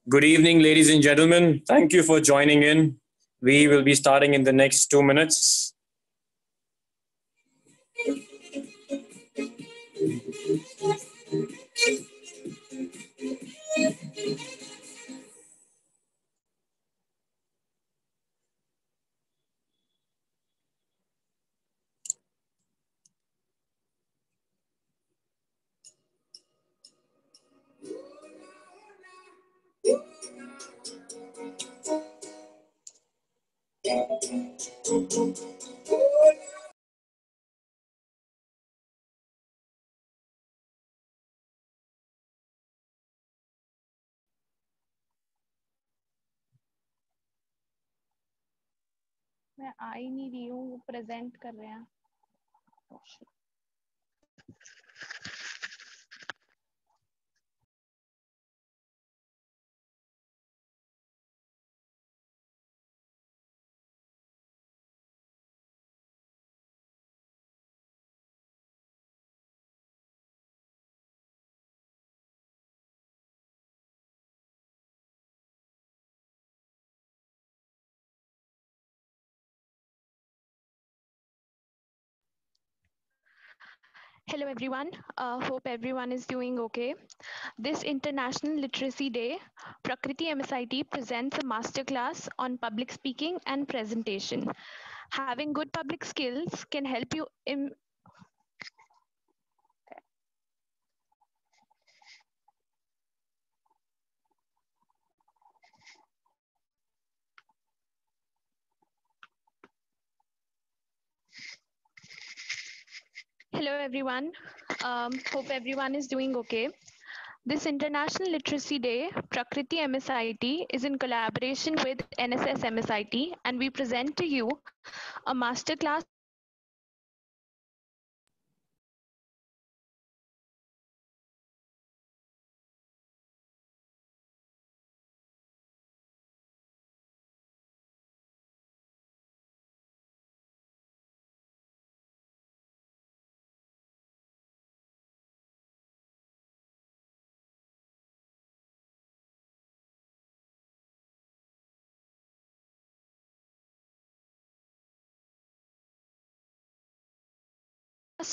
Good evening, ladies and gentlemen. Thank you for joining in. We will be starting in the next 2 minutes. मैं आ ही नहीं रही हूँ, वो present कर रहे हैं। Hello everyone, hope everyone is doing okay. This International Literacy Day, Prakriti MSIT presents a masterclass on public speaking and presentation. Having good public skills can help you Hello everyone, hope everyone is doing okay. This International Literacy Day, Prakriti MSIT, is in collaboration with NSS MSIT, and we present to you a masterclass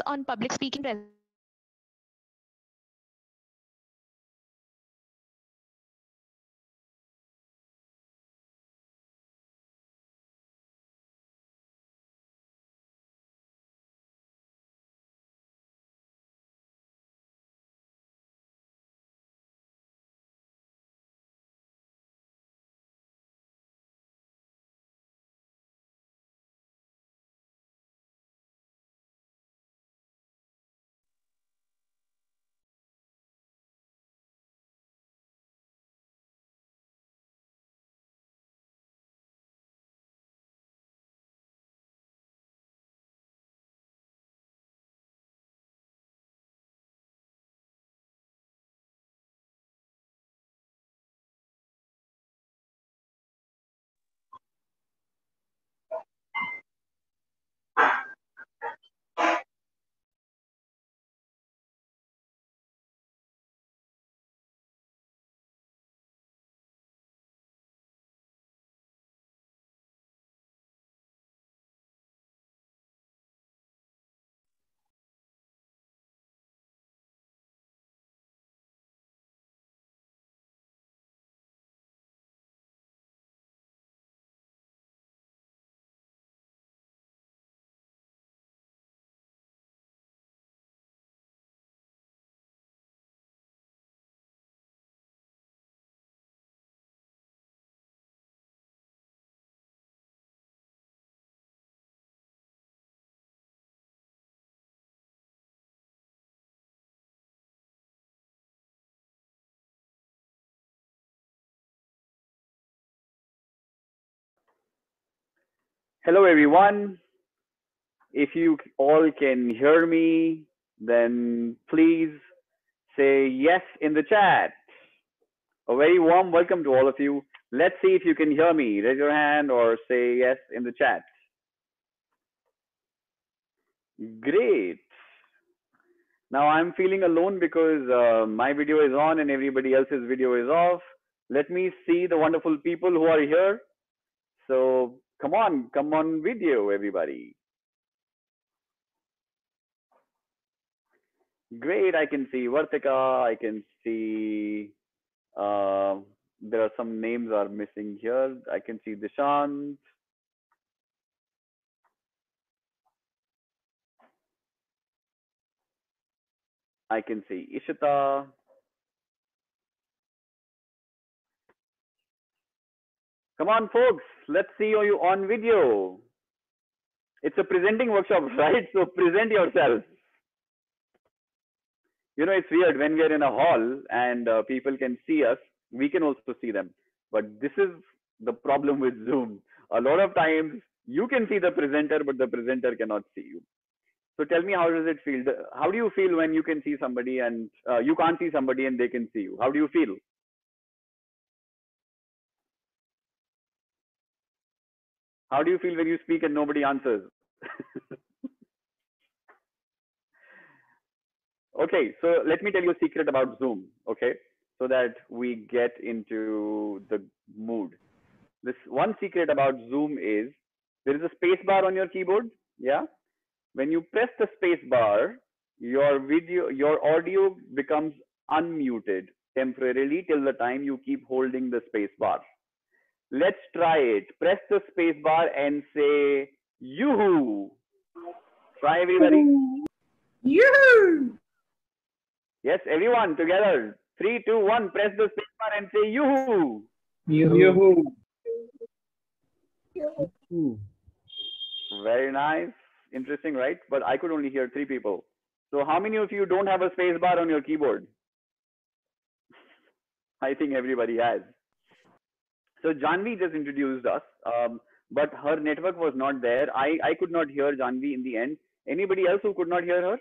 on public speaking Hello, everyone. If you all can hear me, then please say yes in the chat. A very warm welcome to all of you. Let's see if you can hear me. Raise your hand or say yes in the chat. Great. Now I'm feeling alone because my video is on and everybody else's video is off. Let me see the wonderful people who are here. So come on video, everybody. Great, I can see Vartika, I can see there are some names are missing here. I can see Dishant. I can see Ishita. Come on, folks, let's see you on video. It's a presenting workshop, right? So present yourself. You know, it's weird when we are in a hall and people can see us, we can also see them. But this is the problem with Zoom. A lot of times you can see the presenter, but the presenter cannot see you. So tell me, how does it feel? How do you feel when you can see somebody and you can't see somebody and they can see you? How do you feel? How do you feel when you speak and nobody answers? Okay, so let me tell you a secret about Zoom, okay? So that we get into the mood. This one secret about Zoom is there is a space bar on your keyboard, yeah? When you press the space bar, your audio becomes unmuted temporarily till the time you keep holding the space bar. Let's try it. Press the space bar and say yoo-hoo. Try, everybody. Yoo-hoo! Yes, everyone together. 3, 2, 1. Press the space bar and say yoo-hoo. Yoo-hoo! Very nice. Interesting, right? But I could only hear 3 people. So how many of you don't have a space bar on your keyboard? I think everybody has. So Janvi just introduced us, but her network was not there. I could not hear Janvi in the end. Anybody else who could not hear her?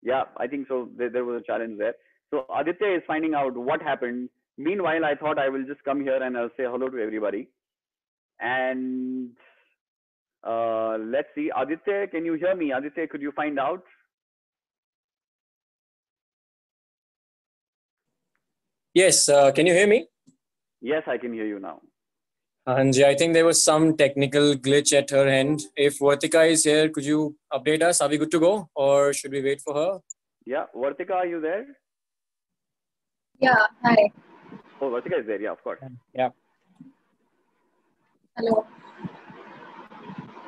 Yeah, I think so. There was a challenge there. So Aditya is finding out what happened. Meanwhile, I thought I will just come here and I'll say hello to everybody. And let's see. Aditya, can you hear me? Aditya, could you find out? Yes, can you hear me? Yes, I can hear you now. Anji, I think there was some technical glitch at her end. If Vartika is here, could you update us? Are we good to go, or should we wait for her? Yeah, Vartika, are you there? Yeah, hi. Oh, Vartika is there. Yeah, of course. Yeah. Hello.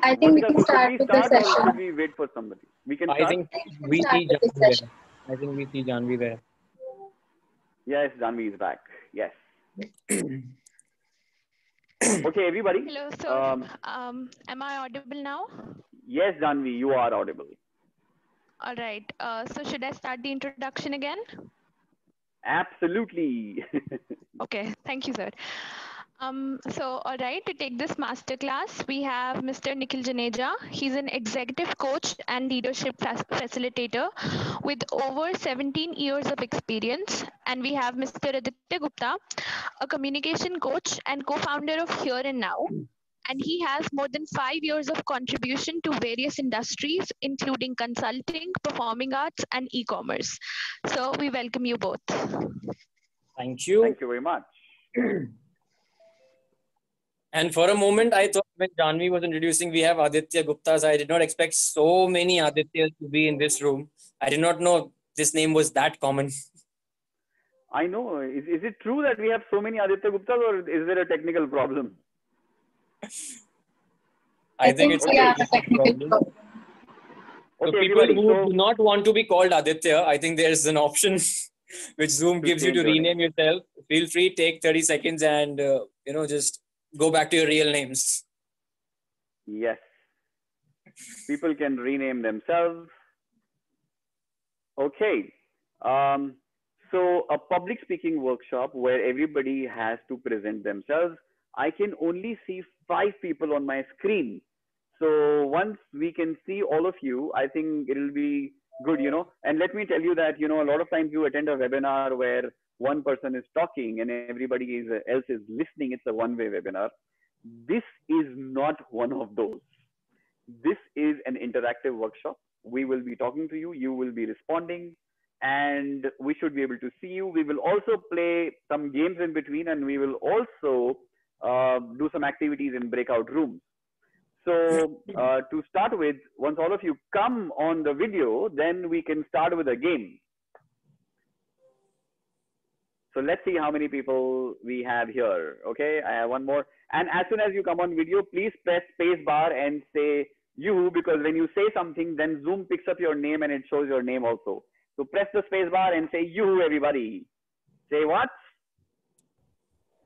I think we Vartika, can should start we with the start or should session. we wait for somebody? We can I start. think We we can start see with this Janvi there. session. I think we see Janvi there. Yes, Janvi is back. Yes. Okay, everybody. Hello, sir. Am I audible now? Yes, Janvi, you are audible. All right. So should I start the introduction again? Absolutely. Okay. Thank you, sir. So, all right, to take this masterclass, we have Mr. Nikhil Juneja. He's an executive coach and leadership facilitator with over 17 years of experience. And we have Mr. Aditya Gupta, a communication coach and co-founder of Here and Now. And he has more than 5 years of contribution to various industries, including consulting, performing arts, and e-commerce. So we welcome you both. Thank you. Thank you very much. And for a moment, I thought when Janvi was introducing, we have Aditya Gupta. So I did not expect so many Adityas to be in this room. I did not know this name was that common. I know. Is it true that we have so many Aditya Guptas, or is there a technical problem? I think it's we a have a technical problem. So Okay, people everybody. who do not want to be called Aditya, I think there's an option which Zoom To gives you change to your rename yourself. Feel free, take 30 seconds and, just go back to your real names. Yes. People can rename themselves. Okay. So a public speaking workshop where everybody has to present themselves. I can only see 5 people on my screen. So once we can see all of you, I think it'll be good, And let me tell you that, a lot of times you attend a webinar where one person is talking and everybody else is listening. It's a one-way webinar. This is not one of those. This is an interactive workshop. We will be talking to you. You will be responding and we should be able to see you. We will also play some games in between and we will also do some activities in breakout rooms. So to start with, once all of you come on the video, then we can start with a game. So let's see how many people we have here. Okay, I have one more. And as soon as you come on video, please press space bar and say you, because when you say something, then Zoom picks up your name and it shows your name also. So press the space bar and say you, everybody. Say what?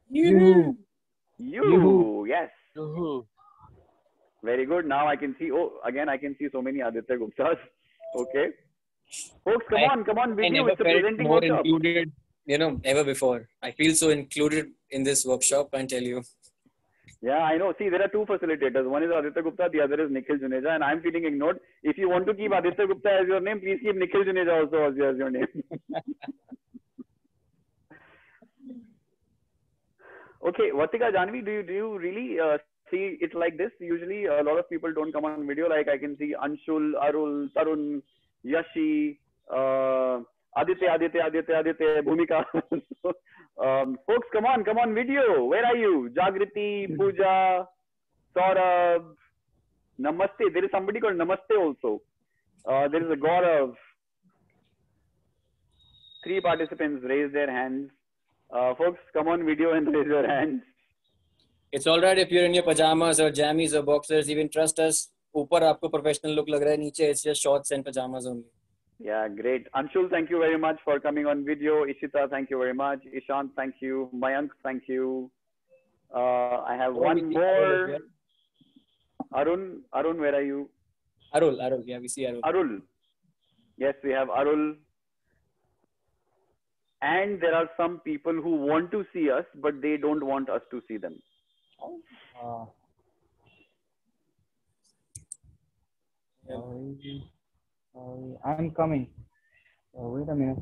You. Yes. Very good. Now I can see, again, I can see so many Aditya Guptas. Okay. Folks, come on, video. It's a presenting more workshop. Included, ever before. I feel so included in this workshop, I tell you. Yeah, I know. See, there are 2 facilitators. One is Aditya Gupta, the other is Nikhil Juneja, and I'm feeling ignored. If you want to keep Aditya Gupta as your name, please keep Nikhil Juneja also as your name. Okay, Vartika, Janvi, do you really see it like this? Usually, a lot of people don't come on video. Like I can see Anshul, Arul, Tarun, Yashi, Aditya, Bhumika. So, folks, come on, video. Where are you? Jagriti, Pooja, Saurabh, Namaste. There is somebody called Namaste also. There is a Gaurav. 3 participants raise their hands. Folks, come on video and raise your hands. It's all right if you're in your pajamas or jammies or boxers. Even trust us. Upar aapko professional look lag raha hai. Niche it's just shorts and pajamas only. Yeah, great. Anshul, thank you very much for coming on video. Ishita, thank you very much. Ishant, thank you. Mayank, thank you. I have one more. Arun, where are you? Arul. Yeah, we see Arul. Arul. Yes, we have Arul. And there are some people who want to see us, but they don't want us to see them. I'm coming. Wait a minute.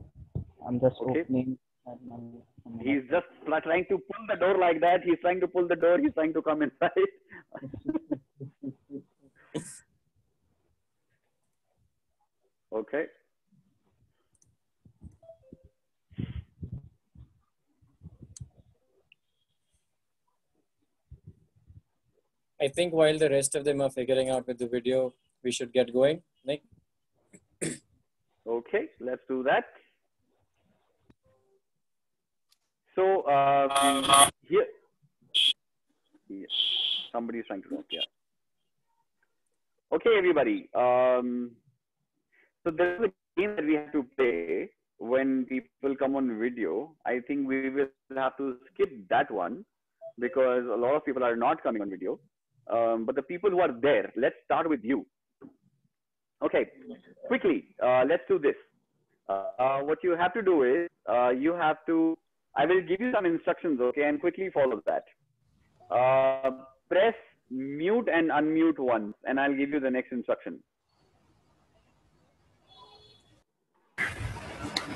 I'm just opening. He's just trying to pull the door like that. He's trying to pull the door. He's trying to come inside. Okay. I think while the rest of them are figuring out with the video, we should get going. Nick? Okay, let's do that. So here, yeah, somebody is trying to talk. Yeah. Okay, everybody. So there's a game that we have to play when people come on video. I think we will have to skip that one because a lot of people are not coming on video. But the people who are there, let's start with you. Okay, quickly, let's do this. What you have to do is you have to, I will give you some instructions, okay, and quickly follow that. Press mute and unmute once, and I'll give you the next instruction.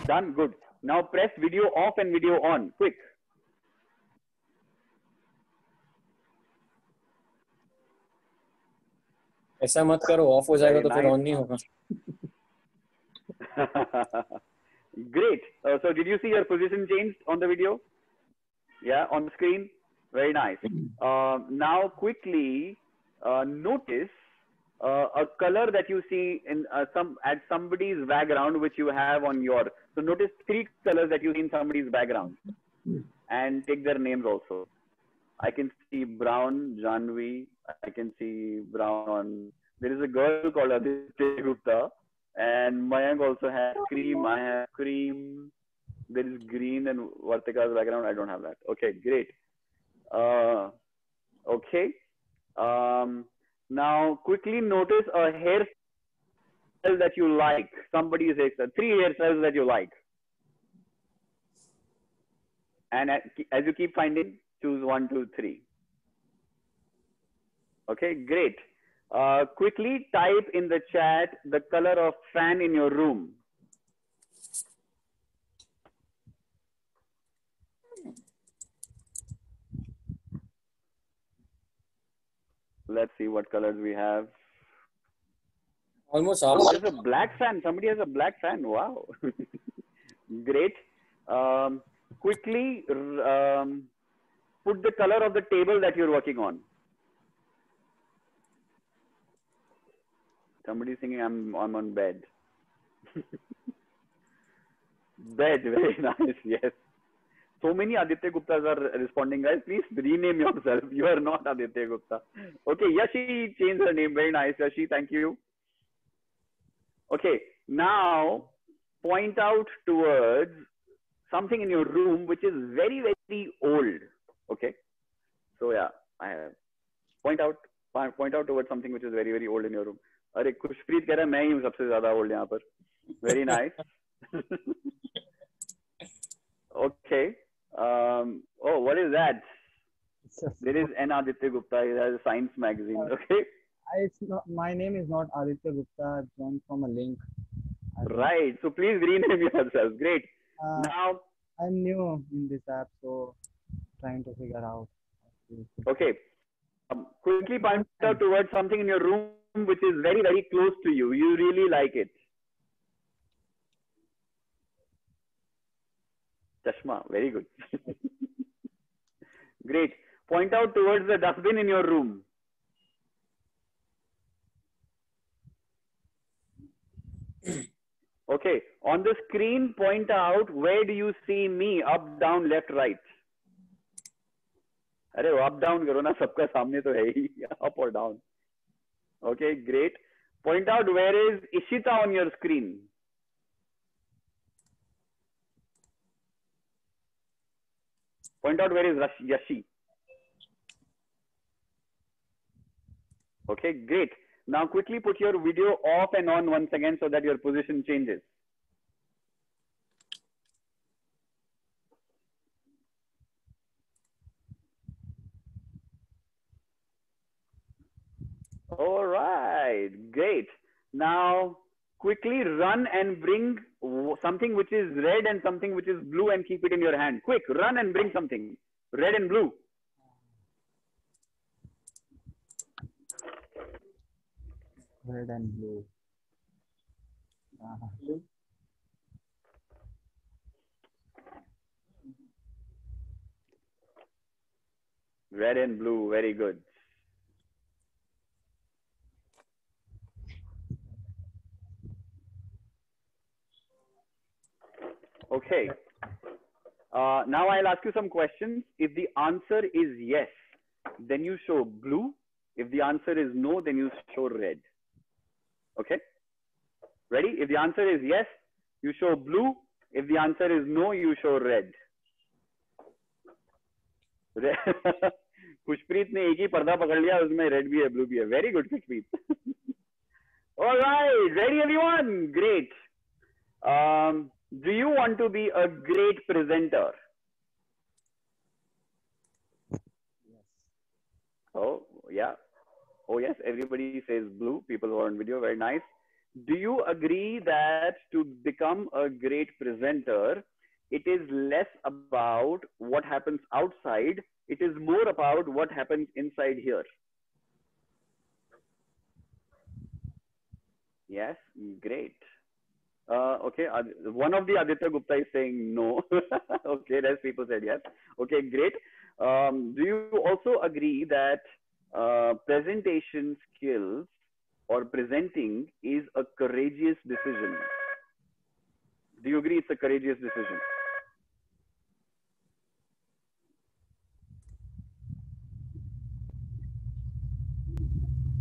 Done? Good. Now press video off and video on. Quick. ऐसा मत करो, of हो जाएगा तो फिर on नहीं होगा. Great. So did you see your position changed on the video? Yeah, on the screen. Very nice. Now quickly notice a color that you see in at somebody's background which you have on your. So notice 3 colors that you see in somebody's background, and take their names also. I can see brown, Janvi. I can see brown on. There is a girl called Aditya Gupta, and Mayank also has cream. I have cream. There is green and Vartika's background. I don't have that. Okay, great. Okay. Now quickly notice a hairstyle that you like. Somebody's hairstyle. 3 hairstyles that you like. And as you keep finding, choose 1, 2, 3. Okay, great. Quickly type in the chat the color of fan in your room. Let's see what colors we have. Almost Oh, half. there's a black fan. Somebody has a black fan. Wow. Great. Quickly put the color of the table that you're working on. Somebody's thinking I'm on bed. Bed, very nice. Yes. So many Aditya Guptas are responding, guys. Please rename yourself. You are not Aditya Gupta. Okay, Yashi changed her name. Very nice, Yashi. Thank you. Okay, now point out towards something in your room which is very, very old. Okay. So yeah, I have point out towards something which is very, very old in your room. अरे खुशप्रीत कह रहा है मैं ही हूँ सबसे ज़्यादा old यहाँ पर. Very nice. Okay. Oh, what is that? There is an Aditya Gupta. He has a science magazine. Okay. It's not. My name is not Aditya Gupta. I joined from a link. Right. So please rename yourself. Great. Now I'm new in this app, so trying to figure out. Okay. Quickly point out towards something in your room which is very, very close to you. You really like it. Chashma. Very good. Great. Point out towards the dustbin in your room. Okay. On the screen, point out where do you see me? Up, down, left, right. अरे up down करो ना, सबका सामने तो है ही. Up or down. Okay, great. Point out where is Ishita on your screen. Point out where is Yashi. Okay, great. Now quickly put your video off and on once again so that your position changes. All right, great. Now quickly run and bring something which is red and something which is blue and keep it in your hand. Quick, run and bring something red and blue. Red and blue. Red and blue, very good. Okay. Now I'll ask you some questions. If the answer is yes, then you show blue. If the answer is no, then you show red. Okay? Ready? If the answer is yes, you show blue. If the answer is no, you show red. Khushpreet ने एक ही पर्दा पकड़ लिया, उसमें red भी है, blue भी है. Very good, Khushpreet. All right, ready everyone? Great. Do you want to be a great presenter? Oh, yeah. Oh, yes. Everybody says blue. People who are on video, very nice. Do you agree that to become a great presenter, it is less about what happens outside, it is more about what happens inside here? Yes, great. Okay, one of the Aditya Gupta is saying no. Okay, rest people said yes. Okay, great. Do you also agree that presentation skills or presenting is a courageous decision? Do you agree it's a courageous decision?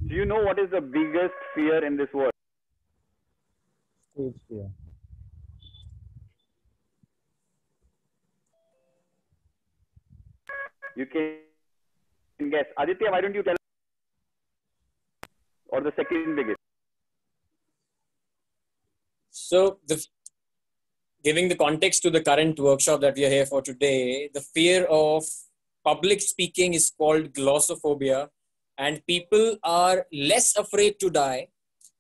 Do you know what is the biggest fear in this world? Stage fear. You can guess. Aditya, why don't you tell us? Or the second biggest? So, giving the context to the current workshop that we are here for today, the fear of public speaking is called glossophobia, and people are less afraid to die,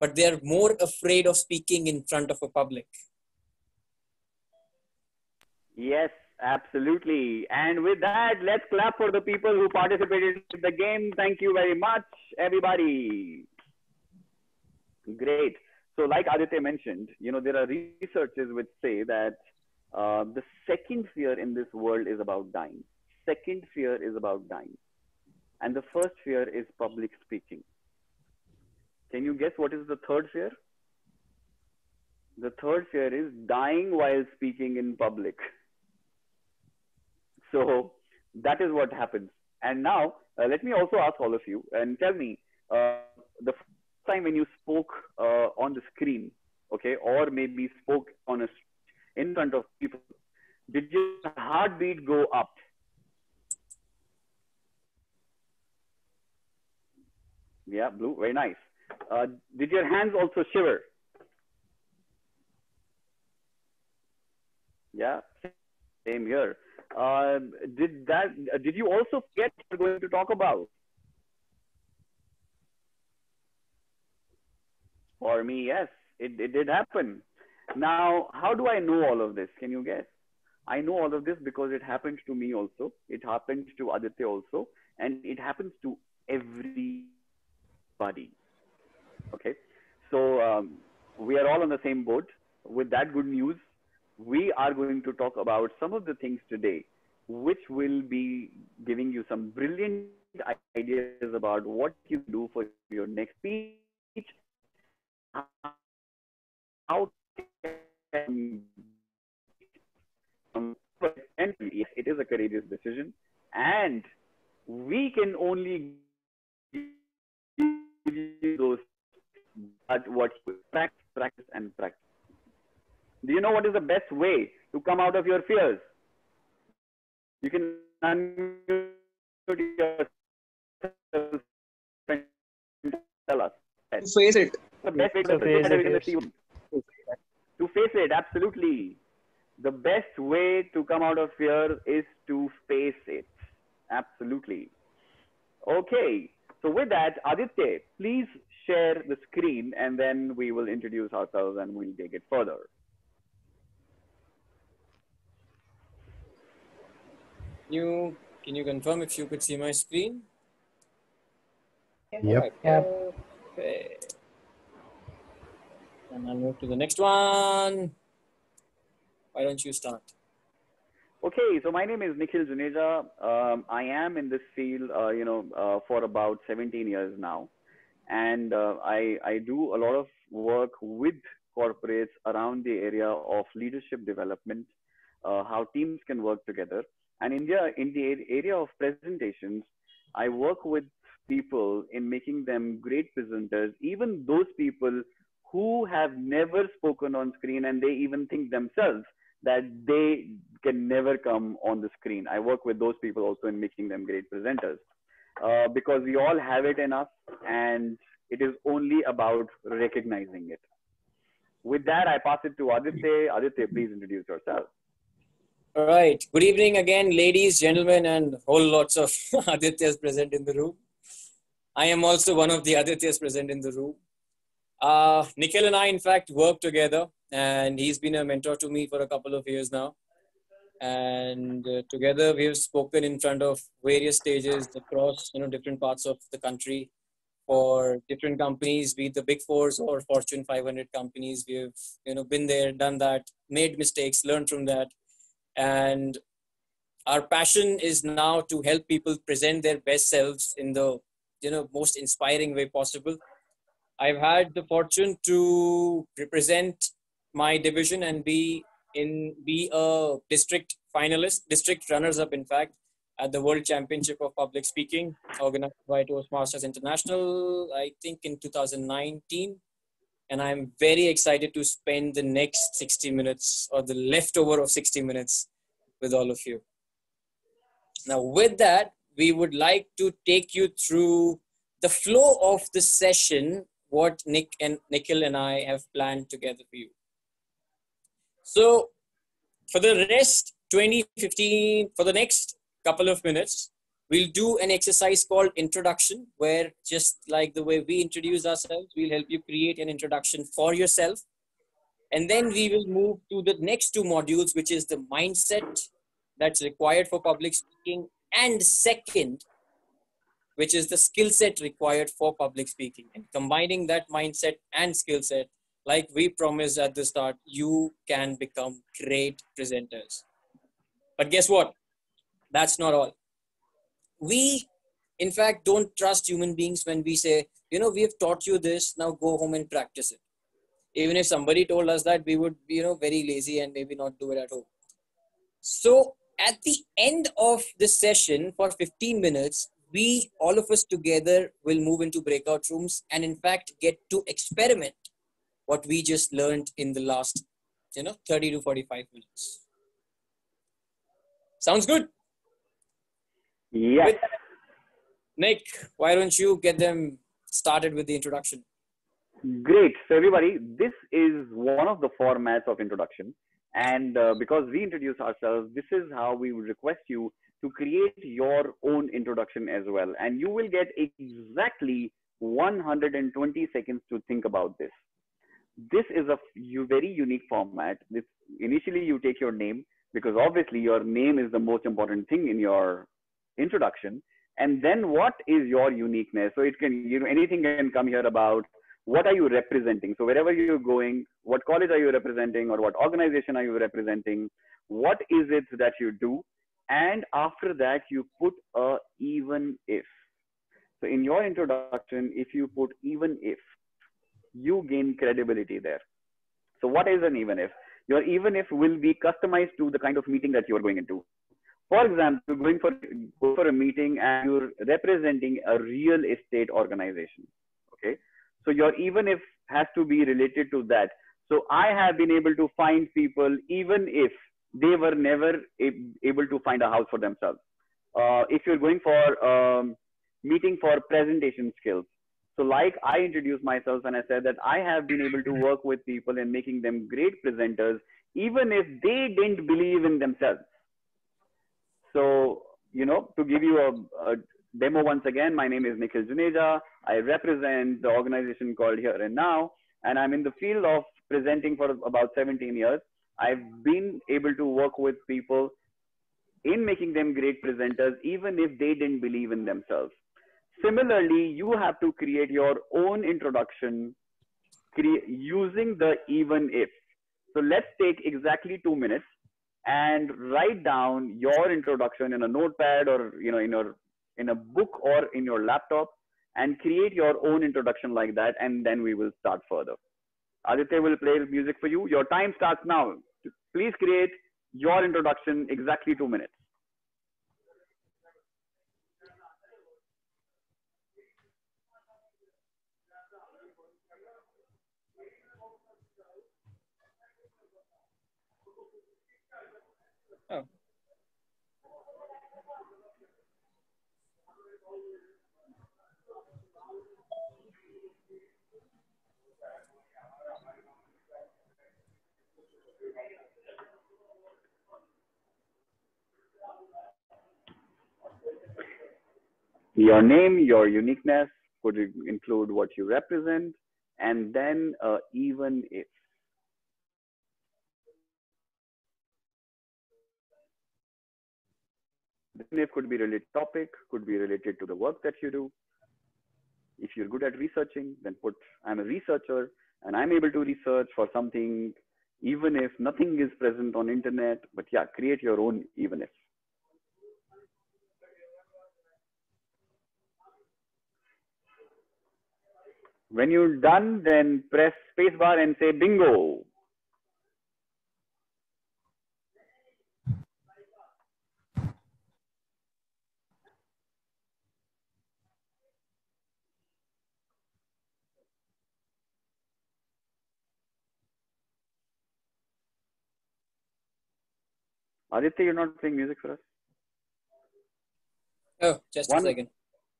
but they are more afraid of speaking in front of a public. Yes, absolutely. And with that, let's clap for the people who participated in the game. Thank you very much, everybody. Great. So like Aditya mentioned, you know, there are researchers which say that the second fear in this world is about dying. Second fear is about dying. And the first fear is public speaking. Can you guess what is the third fear? The third fear is dying while speaking in public. So that is what happens. And now let me also ask all of you and tell me the first time when you spoke on the screen, okay, or maybe spoke on a in front of people, did your heartbeat go up? Yeah, blue, very nice. Did your hands also shiver? Yeah, same here. Did you also forget what we're going to talk about? For me, yes, it did happen. Now, how do I know all of this? Can you guess? I know all of this because it happened to me also. It happened to Aditya also. And it happens to everybody. Okay. So we are all on the same boat. With that good news, we are going to talk about some of the things today, which will be giving you some brilliant ideas about what you do for your next speech. How can yes, it is a courageous decision, and we can only give you those, but what you practice and practice. Do you know what is the best way to come out of your fears? You can unmute yourself and tell us. Face it. The best way to face it, absolutely. The best way to come out of fear is to face it. Absolutely. Okay. So with that, Aditya, please share the screen and then we will introduce ourselves and we'll take it further. Can you confirm if you could see my screen? Yep. Right. Okay. And I'll move to the next one. Why don't you start? Okay, so my name is Nikhil Juneja. I am in this field, for about 17 years now. And I do a lot of work with corporates around the area of leadership development how teams can work together. And in the area of presentations, I work with people in making them great presenters, even those people who have never spoken on screen and they even think themselves that they can never come on the screen. I work with those people also in making them great presenters because we all have it in us and it is only about recognizing it. With that, I pass it to Aditya. Aditya, please introduce yourself. All right. Good evening again, ladies, gentlemen, and whole lots of Adityas present in the room. I am also one of the Adityas present in the room. Nikhil and I, in fact, work together, and he's been a mentor to me for a couple of years now. And together, we have spoken in front of various stages across, different parts of the country for different companies, be it the Big Fours or Fortune 500 companies. We have, been there, done that, made mistakes, learned from that. And our passion is now to help people present their best selves in the most inspiring way possible. I've had the fortune to represent my division and be a district finalist, district runners-up, in fact, at the World Championship of Public Speaking, organized by Toastmasters International, I think in 2019. And I'm very excited to spend the next 60 minutes or the leftover of 60 minutes with all of you. Now, with that, we would like to take you through the flow of the session, what Nikhil and I have planned together for you. So for the rest 2015, for the next couple of minutes, we'll do an exercise called introduction, where just like the way we introduce ourselves, we'll help you create an introduction for yourself. And then we will move to the next two modules, which is the mindset that's required for public speaking. And second, which is the skill set required for public speaking. And combining that mindset and skill set, like we promised at the start, you can become great presenters. But guess what? That's not all. We, in fact, don't trust human beings when we say, we have taught you this, now go home and practice it. Even if somebody told us that, we would be, very lazy and maybe not do it at home. So at the end of this session for 15 minutes, we, all of us together, will move into breakout rooms and in fact get to experiment what we just learned in the last, 30 to 45 minutes. Sounds good? Yes. Nick, why don't you get them started with the introduction? Great. So everybody, this is one of the formats of introduction. And because we introduce ourselves, this is how we would request you to create your own introduction as well. And you will get exactly 120 seconds to think about this. This is a very unique format. Initially, you take your name, because obviously your name is the most important thing in your introduction. And then what is your uniqueness? So it can, anything can come here about what are you representing? So wherever you're going, what college are you representing, or what organization are you representing? What is it that you do? And after that, you put a even if. So in your introduction, if you put even if, you gain credibility there. So what is an even if? Your even if will be customized to the kind of meeting that you're going into. For example, go for a meeting and you're representing a real estate organization. Okay. So your even if has to be related to that. So I have been able to find people even if they were never able to find a house for themselves. If you're going for meeting for presentation skills. So like I introduced myself and I said that I have been able to work with people and making them great presenters, even if they didn't believe in themselves. So, to give you a demo once again, my name is Nikhil Juneja. I represent the organization called Here and Now, and I'm in the field of presenting for about 17 years. I've been able to work with people in making them great presenters, even if they didn't believe in themselves. Similarly, you have to create your own introduction using the even if. So let's take exactly 2 minutes and write down your introduction in a notepad or in a book or in your laptop and create your own introduction like that, and then we will start further. Aditya will play music for you. Your time starts now. Please create your introduction, exactly 2 minutes. Oh. Your name, your uniqueness could include what you represent, and then even if. Even if could be related to topic, could be related to the work that you do. If you're good at researching, then put I'm a researcher and I'm able to research for something, even if nothing is present on internet. But yeah, create your own even if. When you're done, then press spacebar and say bingo. Aditya, you're not playing music for us? Oh, just a second.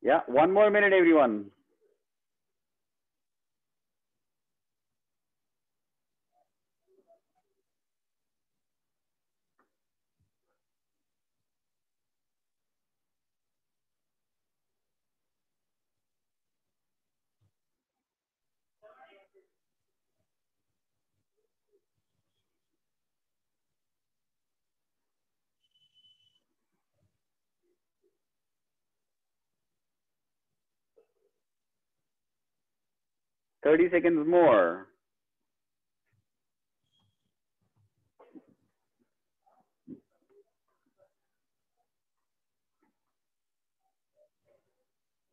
Yeah, 1 more minute, everyone. Thirty seconds more.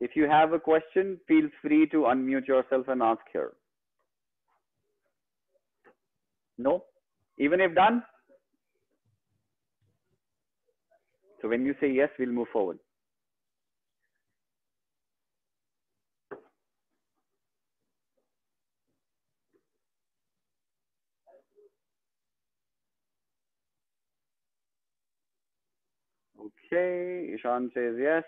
If you have a question, feel free to unmute yourself and ask here. No? Even if done? So when you say yes, we'll move forward. Okay, Ishan says yes.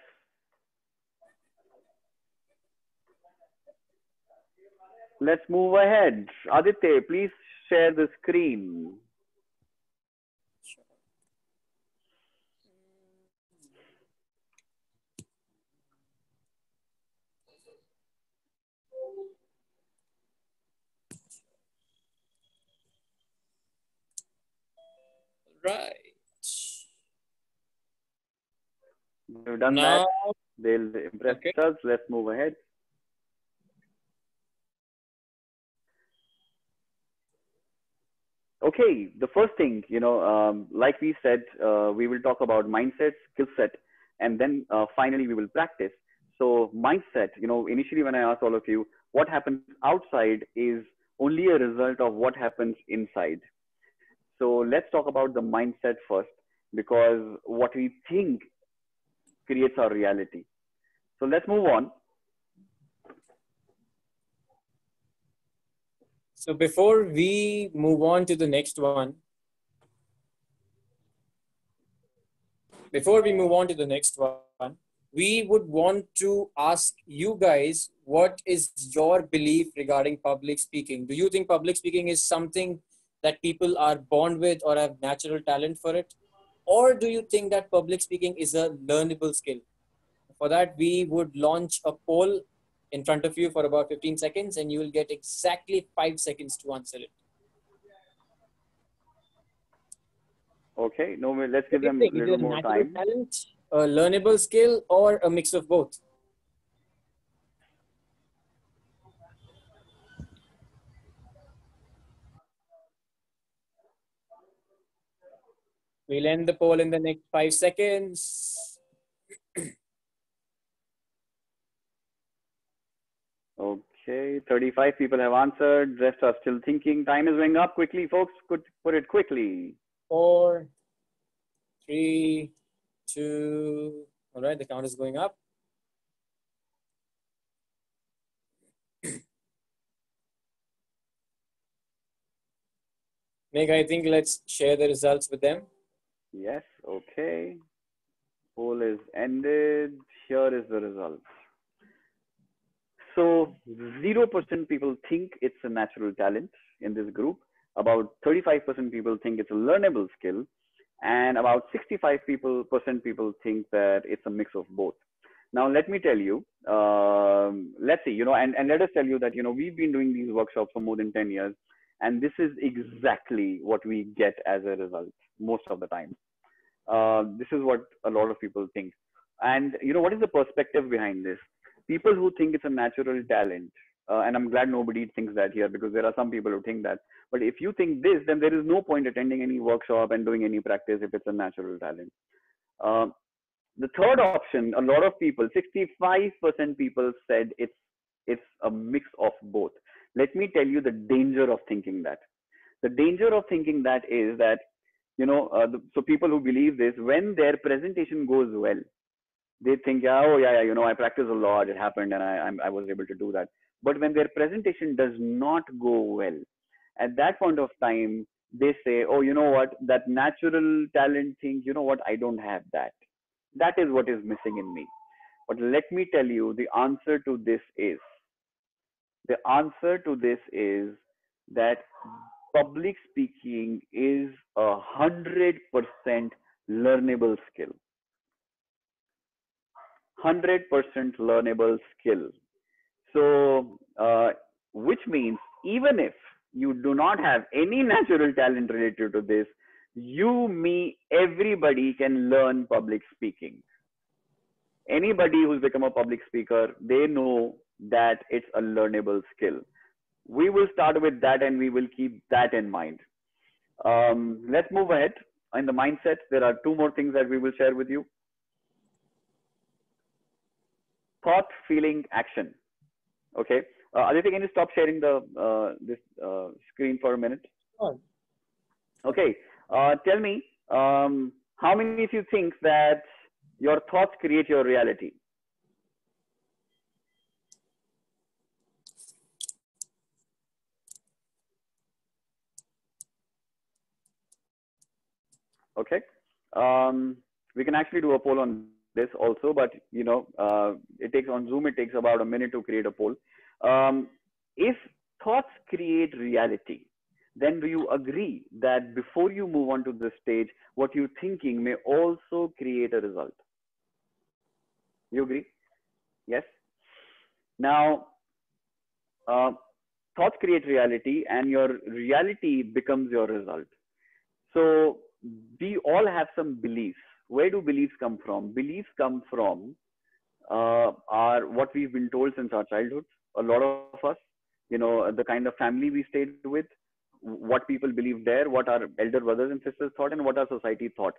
Let's move ahead. Aditya, please share the screen. Right. We've done Now, that. They'll impress okay. us. Let's move ahead. Okay, the first thing, like we said, we will talk about mindset, skill set, and then finally we will practice. So mindset, initially when I asked all of you, what happens outside is only a result of what happens inside. So let's talk about the mindset first, because what we think creates our reality. So let's move on. So before we move on to the next one, we would want to ask you guys, what is your belief regarding public speaking? Do you think public speaking is something that people are born with or have natural talent for it? Or do you think that public speaking is a learnable skill? For that, we would launch a poll in front of you for about 15 seconds and you will get exactly 5 seconds to answer it. Okay, no, let's give them a little more time. Talent, a learnable skill, or a mix of both? We'll end the poll in the next 5 seconds. Okay, 35 people have answered. Rest are still thinking. Time is going up quickly, folks. Could put it quickly. 4, 3, 2, all right, the count is going up. Nick, I think let's share the results with them. Yes, okay. Poll is ended. Here is the result. So 0% people think it's a natural talent in this group. About 35% people think it's a learnable skill. And about 65% people think that it's a mix of both. Now, let me tell you, let's see, and let us tell you that, we've been doing these workshops for more than 10 years. And this is exactly what we get as a result most of the time. This is what a lot of people think. And what is the perspective behind this? People who think it's a natural talent, and I'm glad nobody thinks that here, because there are some people who think that. But if you think this, then there is no point attending any workshop and doing any practice if it's a natural talent. The third option, a lot of people, 65% people said it's a mix of both. Let me tell you the danger of thinking that. The danger of thinking that is that, so people who believe this, when their presentation goes well, they think, I practiced a lot, it happened, and I was able to do that. But when their presentation does not go well, at that point of time, they say, oh, you know what, that natural talent thing, I don't have that. That is what is missing in me. But let me tell you, the answer to this is that public speaking is 100% learnable skill. 100% learnable skill. So, which means even if you do not have any natural talent related to this, you, me, everybody can learn public speaking. Anybody who's become a public speaker, they know that it's a learnable skill. We will start with that and we will keep that in mind. Let's move ahead. In the mindset, there are 2 more things that we will share with you. Thought, feeling, action. Okay. Aditya, can you stop sharing this screen for a minute? Sure. Okay. Tell me, how many of you think that your thoughts create your reality? Okay. We can actually do a poll on this also, but it takes on Zoom, it takes about a minute to create a poll. If thoughts create reality, then do you agree that before you move on to the stage, what you're thinking may also create a result? You agree? Yes. Now, thoughts create reality and your reality becomes your result. So we all have some beliefs. Where do beliefs come from? Beliefs come from what we've been told since our childhood. A lot of us, the kind of family we stayed with, what people believed there, what our elder brothers and sisters thought, and what our society thought.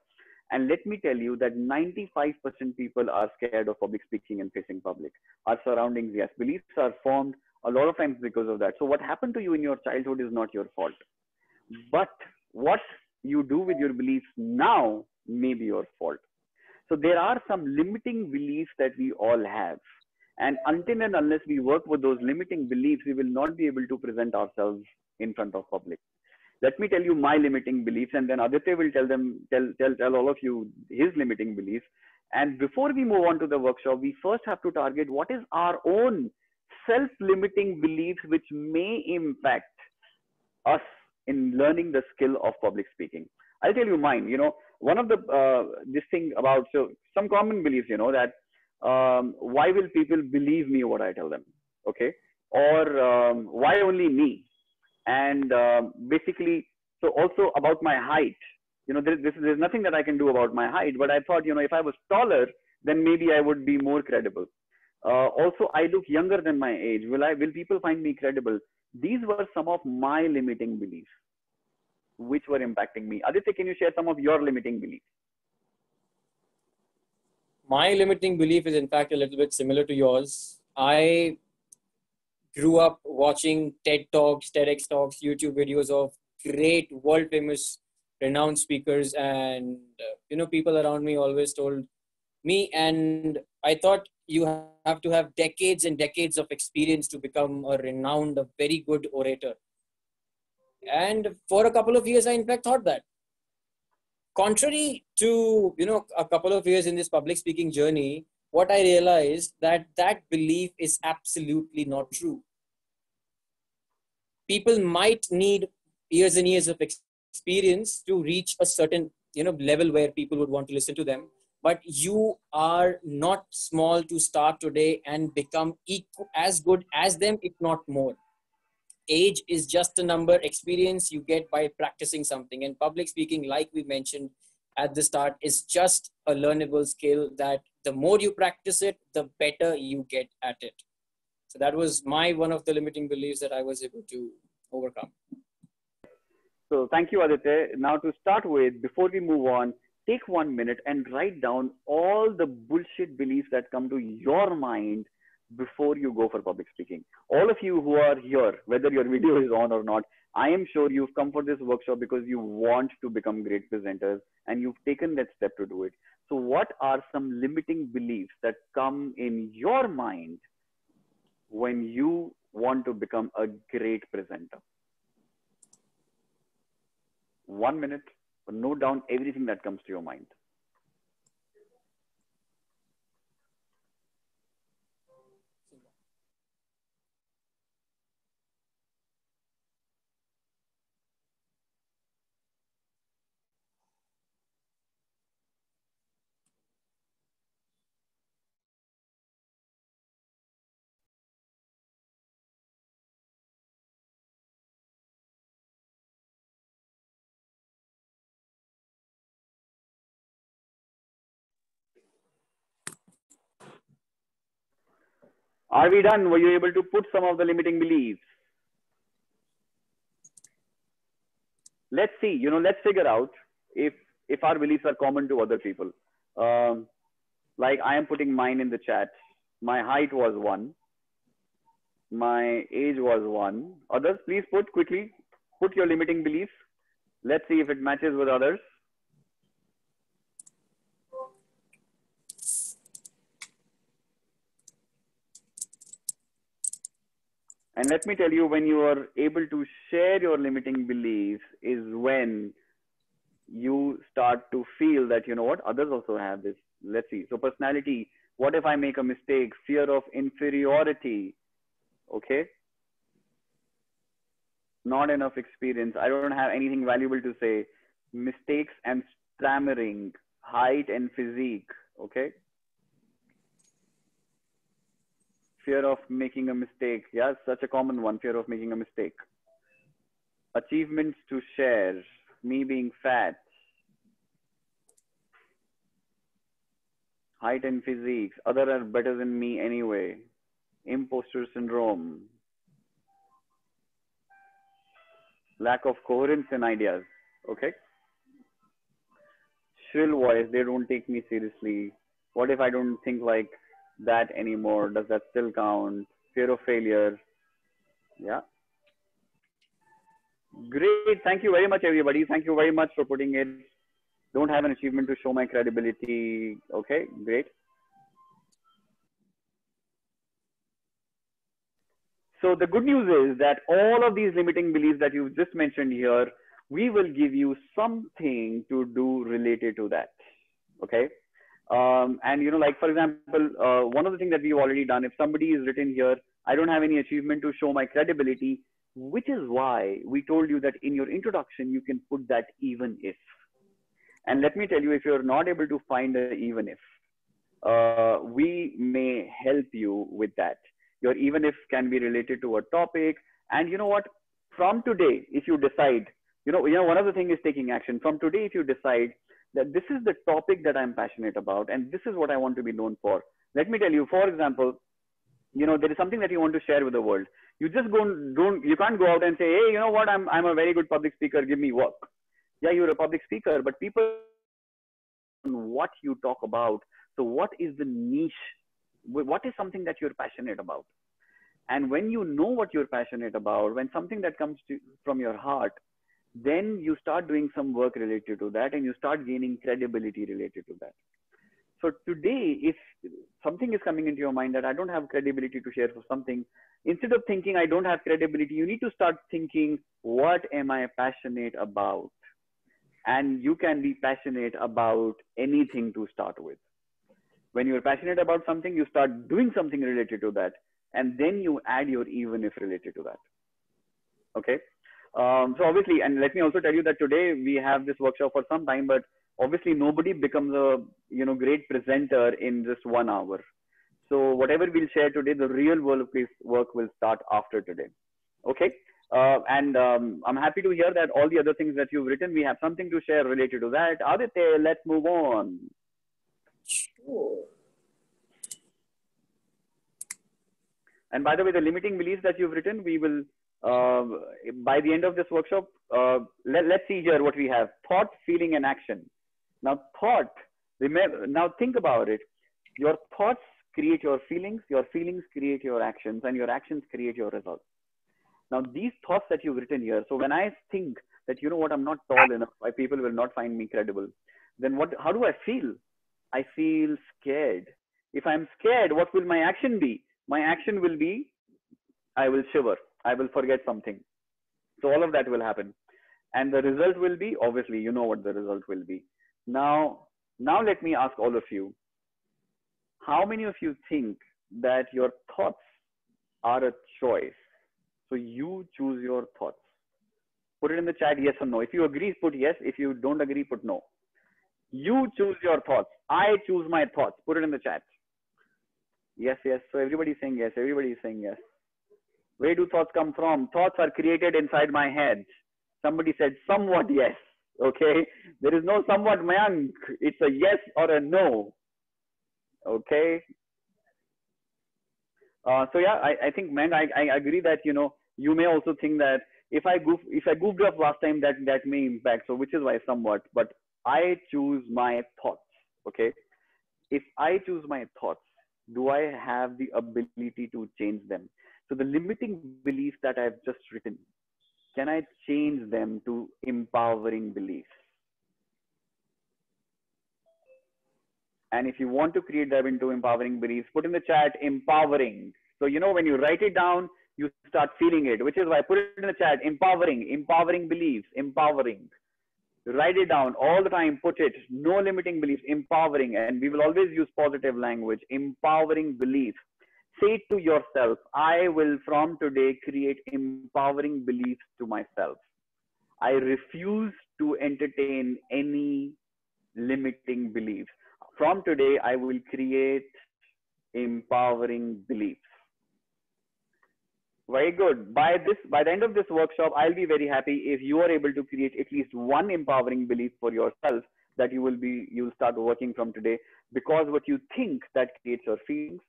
And let me tell you that 95% people are scared of public speaking and facing public. Our surroundings, yes, beliefs are formed a lot of times because of that. So what happened to you in your childhood is not your fault. But what you do with your beliefs now may be your fault. So there are some limiting beliefs that we all have. And until and unless we work with those limiting beliefs, we will not be able to present ourselves in front of public. Let me tell you my limiting beliefs, and then Aditya will tell all of you his limiting beliefs. And before we move on to the workshop, we first have to target what is our own self-limiting beliefs which may impact us in learning the skill of public speaking. I'll tell you mine. One of the this thing about some common beliefs, that why will people believe me what I tell them? Okay, or why only me? And basically, so also about my height. There's nothing that I can do about my height, but I thought, if I was taller, then maybe I would be more credible. Also, I look younger than my age. Will people find me credible? These were some of my limiting beliefs which were impacting me. Aditya, can you share some of your limiting beliefs? My limiting belief is in fact a little bit similar to yours. I grew up watching TED Talks, TEDx Talks, YouTube videos of great world famous renowned speakers, and people around me always told me, and I thought you have to have decades and decades of experience to become a renowned, a very good orator. And for a couple of years, I in fact thought that. Contrary to a couple of years in this public speaking journey, what I realized that belief is absolutely not true. People might need years and years of experience to reach a certain level where people would want to listen to them, but you are not small to start today and become as good as them, if not more. Age is just a number. Experience you get by practicing something, and public speaking, like we mentioned at the start, is just a learnable skill that the more you practice it, the better you get at it. So that was one of the limiting beliefs that I was able to overcome. So thank you, Aditya. Now to start with, before we move on, take 1 minute and write down all the bullshit beliefs that come to your mind before you go for public speaking. All of you who are here, whether your video is on or not, I am sure you've come for this workshop because you want to become great presenters and you've taken that step to do it. So what are some limiting beliefs that come in your mind when you want to become a great presenter? 1 minute, note down everything that comes to your mind. Are we done? Were you able to put some of the limiting beliefs? Let's see, let's figure out if our beliefs are common to other people. Like I am putting mine in the chat. My height was 1. My age was 1. Others, please quickly put your limiting beliefs. Let's see if it matches with others. And let me tell you, when you are able to share your limiting beliefs is when you start to feel that, others also have this. Let's see. So personality, what if I make a mistake? Fear of inferiority. Okay. Not enough experience. I don't have anything valuable to say. Mistakes and stammering, height and physique. Okay. Fear of making a mistake. Yeah, such a common one. Fear of making a mistake. Achievements to share. Me being fat. Height and physique. Others are better than me anyway. Imposter syndrome. Lack of coherence in ideas. Okay. Shrill voice. They don't take me seriously. What if I don't think like that anymore? Does that still count? Fear of failure. Yeah. Great. Thank you very much, everybody. Thank you very much for putting it. Don't have an achievement to show my credibility. Okay, great. So the good news is that all of these limiting beliefs that you've just mentioned here, we will give you something to do related to that. Okay. And like for example, one of the things that we've already done, if somebody is written here, I don't have any achievement to show my credibility, which is why we told you that in your introduction, you can put that even if. And let me tell you, if you're not able to find an even if, we may help you with that. Your even if can be related to a topic. And you know what? From today, if you decide, one of the things is taking action. From today, if you decide that this is the topic that I'm passionate about, and this is what I want to be known for. Let me tell you, for example, there is something that you want to share with the world. You just you can't go out and say, hey, you know what? I'm a very good public speaker. Give me work. Yeah, you're a public speaker, but people what you talk about. So what is the niche? What is something that you're passionate about? And when you know what you're passionate about, when something that comes from your heart, then you start doing some work related to that and you start gaining credibility related to that. So today, if something is coming into your mind that I don't have credibility to share for something, instead of thinking I don't have credibility, you need to start thinking, what am I passionate about? And you can be passionate about anything to start with. When you're passionate about something, you start doing something related to that. And then you add your even if related to that. Okay. So obviously, and let me also tell you that today we have this workshop for some time, but obviously nobody becomes a great presenter in just 1 hour. So whatever we'll share today, the real work will start after today. Okay. I'm happy to hear that all the other things that you've written, we have something to share related to that. Aditya, let's move on. Sure. And by the way, the limiting beliefs that you've written, we will, by the end of this workshop, let's see here what we have. Thought, feeling, and action. Now, thought, remember, now think about it. Your thoughts create your feelings create your actions, and your actions create your results. Now, these thoughts that you've written here, so when I think that, you know what, I'm not tall enough, why people will not find me credible, then how do I feel? I feel scared. If I'm scared, what will my action be? My action will be, I will shiver. I will forget something. So all of that will happen. And the result will be, obviously, you know what the result will be. Now let me ask all of you, how many of you think that your thoughts are a choice? So you choose your thoughts. Put it in the chat, yes or no. If you agree, put yes. If you don't agree, put no. You choose your thoughts. I choose my thoughts. Put it in the chat. Yes, yes. So everybody's saying yes. Everybody is saying yes. Where do thoughts come from? Thoughts are created inside my head. Somebody said somewhat yes. Okay. There is no somewhat, Mayank. It's a yes or a no. Okay. So yeah, I think, man, I agree that, you may also think that if I goofed up last time, that may impact. So which is why somewhat, but I choose my thoughts. Okay. If I choose my thoughts, do I have the ability to change them? So the limiting beliefs that I've just written, can I change them to empowering beliefs? And if you want to create them into empowering beliefs, put in the chat empowering. So, when you write it down, you start feeling it, which is why put it in the chat, empowering beliefs, empowering. Write it down all the time, put it, no limiting beliefs, empowering. And we will always use positive language, empowering beliefs. Say it to yourself, I will from today create empowering beliefs to myself. I refuse to entertain any limiting beliefs. From today, I will create empowering beliefs. Very good. By the end of this workshop, I'll be very happy if you are able to create at least one empowering belief for yourself that you'll start working from today, because what you think, that creates your feelings,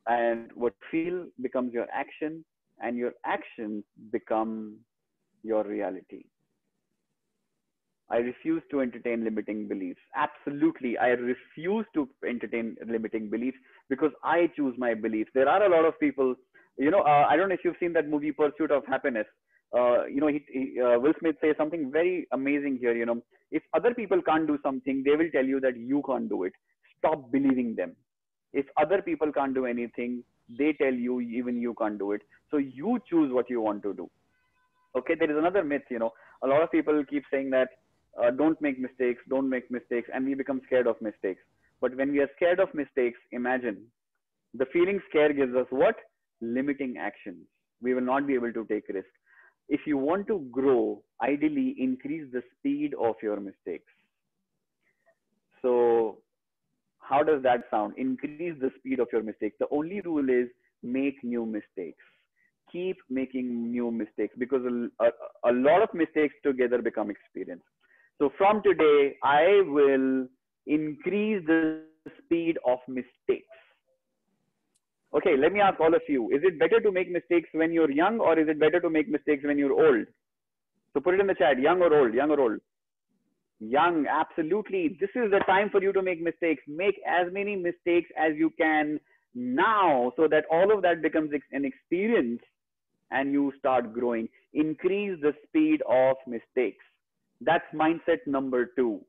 and what you feel becomes your action, and your actions become your reality. I refuse to entertain limiting beliefs. Absolutely. I refuse to entertain limiting beliefs because I choose my beliefs. There are a lot of people, I don't know if you've seen that movie Pursuit of Happiness. Will Smith says something very amazing here. If other people can't do something, they will tell you that you can't do it. Stop believing them. If other people can't do anything, they tell you even you can't do it. So you choose what you want to do. Okay. There is another myth, a lot of people keep saying that, don't make mistakes, and we become scared of mistakes. But when we are scared of mistakes, imagine the feeling scare gives us what? Limiting actions. We will not be able to take risks. If you want to grow, ideally increase the speed of your mistakes. So how does that sound? Increase the speed of your mistakes. The only rule is make new mistakes. Keep making new mistakes, because a lot of mistakes together become experience. So from today, I will increase the speed of mistakes. Okay, let me ask all of you, is it better to make mistakes when you're young, or is it better to make mistakes when you're old? So put it in the chat, young or old, young or old? Young, absolutely. This is the time for you to make mistakes. Make as many mistakes as you can now, so that all of that becomes an experience and you start growing. Increase the speed of mistakes. That's mindset number 2.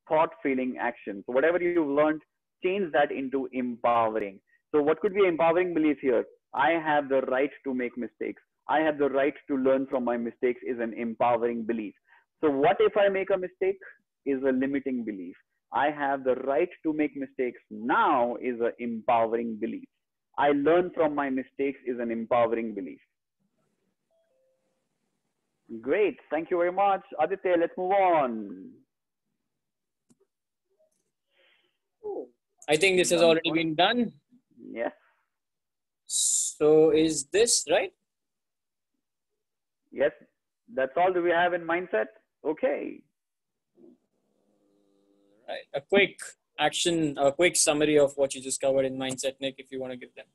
Thought, feeling, action. So whatever you've learned, change that into empowering. So what could be empowering belief here? I have the right to make mistakes. I have the right to learn from my mistakes is an empowering belief. So what if I make a mistake is a limiting belief. I have the right to make mistakes now is an empowering belief. I learn from my mistakes is an empowering belief. Great. Thank you very much. Aditya, let's move on. I think this has already been done. Yes. So is this right? Yes. That's all that we have in mindset. Okay. Right. A quick action, a quick summary of what you just covered in mindset, Nick, if you want to give them.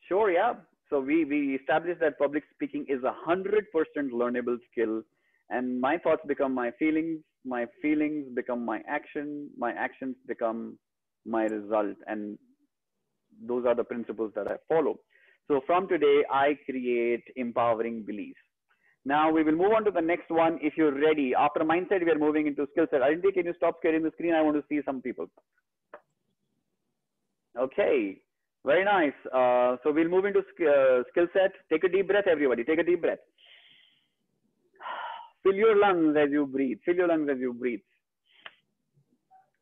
Sure, yeah. So we established that public speaking is 100% learnable skill, and my thoughts become my feelings become my actions become my result, and those are the principles that I follow. So from today, I create empowering beliefs. Now we will move on to the next one. If you're ready, after mindset, we are moving into skill set. Aditya, can you stop sharing the screen? I want to see some people. Okay, very nice. So we'll move into skill set. Take a deep breath, everybody. Take a deep breath. Fill your lungs as you breathe. Fill your lungs as you breathe.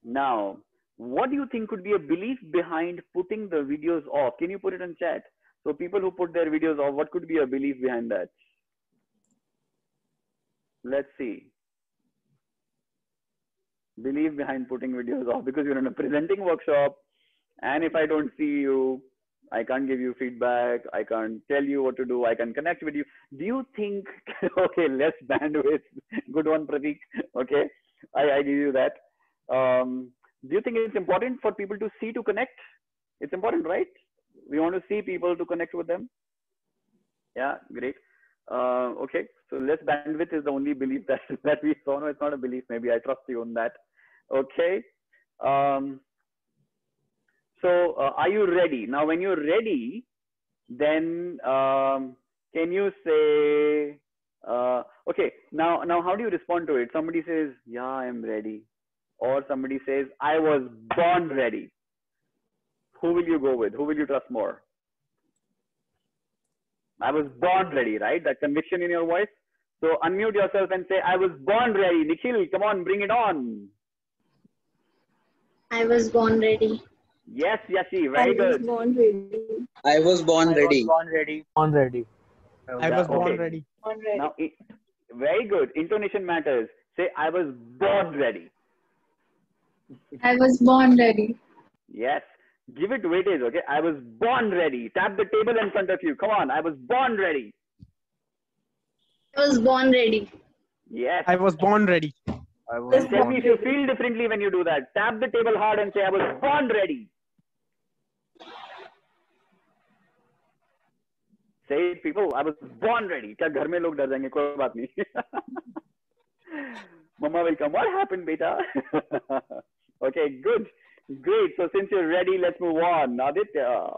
Now, what do you think could be a belief behind putting the videos off? Can you put it in chat? So people who put their videos off, what could be a belief behind that? Let's see. Belief behind putting videos off, because you're in a presenting workshop, and if I don't see you, I can't give you feedback, I can't tell you what to do, I can connect with you. Do you think, okay, less bandwidth, good one, Pratik, okay, I give you that. Do you think it's important for people to see to connect? It's important, right? We want to see people to connect with them. Yeah, great. Okay, so less bandwidth is the only belief that we saw. No, it's not a belief. Maybe I trust you on that. Okay. So are you ready? Now, when you're ready, then can you say, okay, now how do you respond to it? Somebody says, yeah, I'm ready. Or somebody says, I was born ready. Who will you go with? Who will you trust more? I was born ready, right? That conviction in your voice. So unmute yourself and say, I was born ready. Nikhil, come on, bring it on. I was born ready. Yes, Yashi, very good. Born ready. I was born ready. Born ready. I was born Okay. ready. Born ready. Now, very good. Intonation matters. Say, I was born ready. I was born ready. Yes. Give it weightage, okay? I was born ready. Tap the table in front of you. Come on. I was born ready. I was born ready. Yes. I was born ready. I was Tell me born if you feel differently when you do that. Tap the table hard and say, I was born ready. Say it, people. I was born ready. क्या घर में लोग डर जाएंगे? कोई बात नहीं. Mama will come. What happened, beta? Okay, good. Great. So since you're ready, let's move on. Aditya.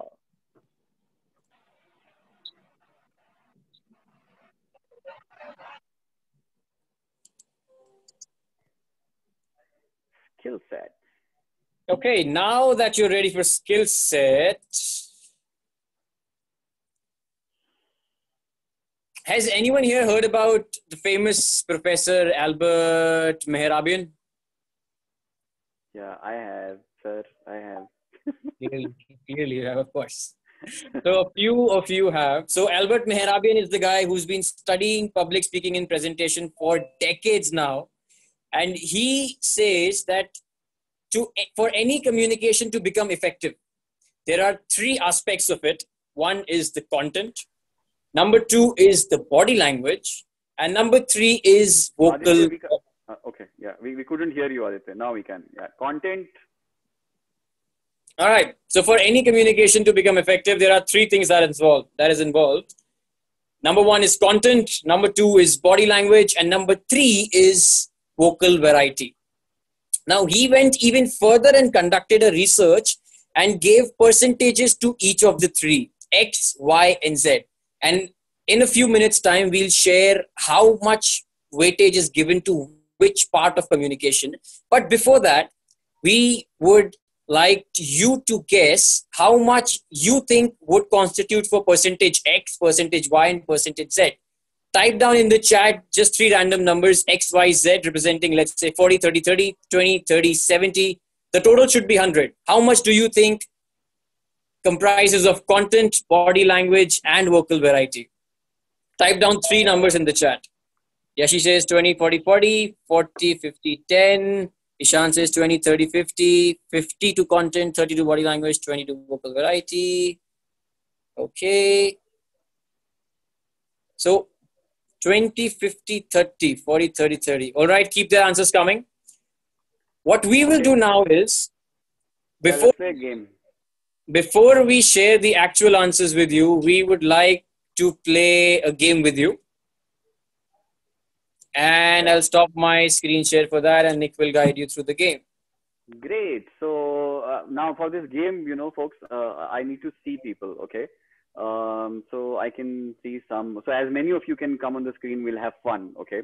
Skill set. Okay, now that you're ready for skill set, has anyone here heard about the famous Professor Albert Mehrabian? Yeah, I have, sir. I have. Clearly, you have, of course. So a few of you have. So Albert Mehrabian is the guy who's been studying public speaking and presentation for decades now. And he says that for any communication to become effective, there are 3 aspects of it. One is the content. Number 2 is the body language. And number 3 is vocal. Aditya, okay, yeah, we couldn't hear you, Aditya. Now we can. Yeah, content. All right. So for any communication to become effective, there are 3 things that is involved. Number 1 is content. Number 2 is body language. And number 3 is vocal variety. Now, he went even further and conducted a research and gave percentages to each of the 3, X, Y, and Z. And in a few minutes time, we'll share how much weightage is given to which part of communication. But before that, we would like you to guess how much you think would constitute for percentage X, percentage Y, and percentage Z. Type down in the chat just 3 random numbers, X, Y, Z, representing, let's say, 40, 30, 30, 20, 30, 70. The total should be 100. How much do you think comprises of content, body language, and vocal variety? Type down 3 numbers in the chat. Yashi says 20, 40, 40, 40, 50, 10. Ishan says 20, 30, 50, 50 to content, 30 to body language, 20 to vocal variety. Okay. So 20, 50, 30, 40, 30, 30. All right, keep the answers coming. What we will do now is, before we share the actual answers with you, we would like to play a game with you. And I'll stop my screen share for that, and Nick will guide you through the game. Great. So now for this game, you know, folks, I need to see people, okay? So I can see some. So as many of you can come on the screen, we'll have fun, okay?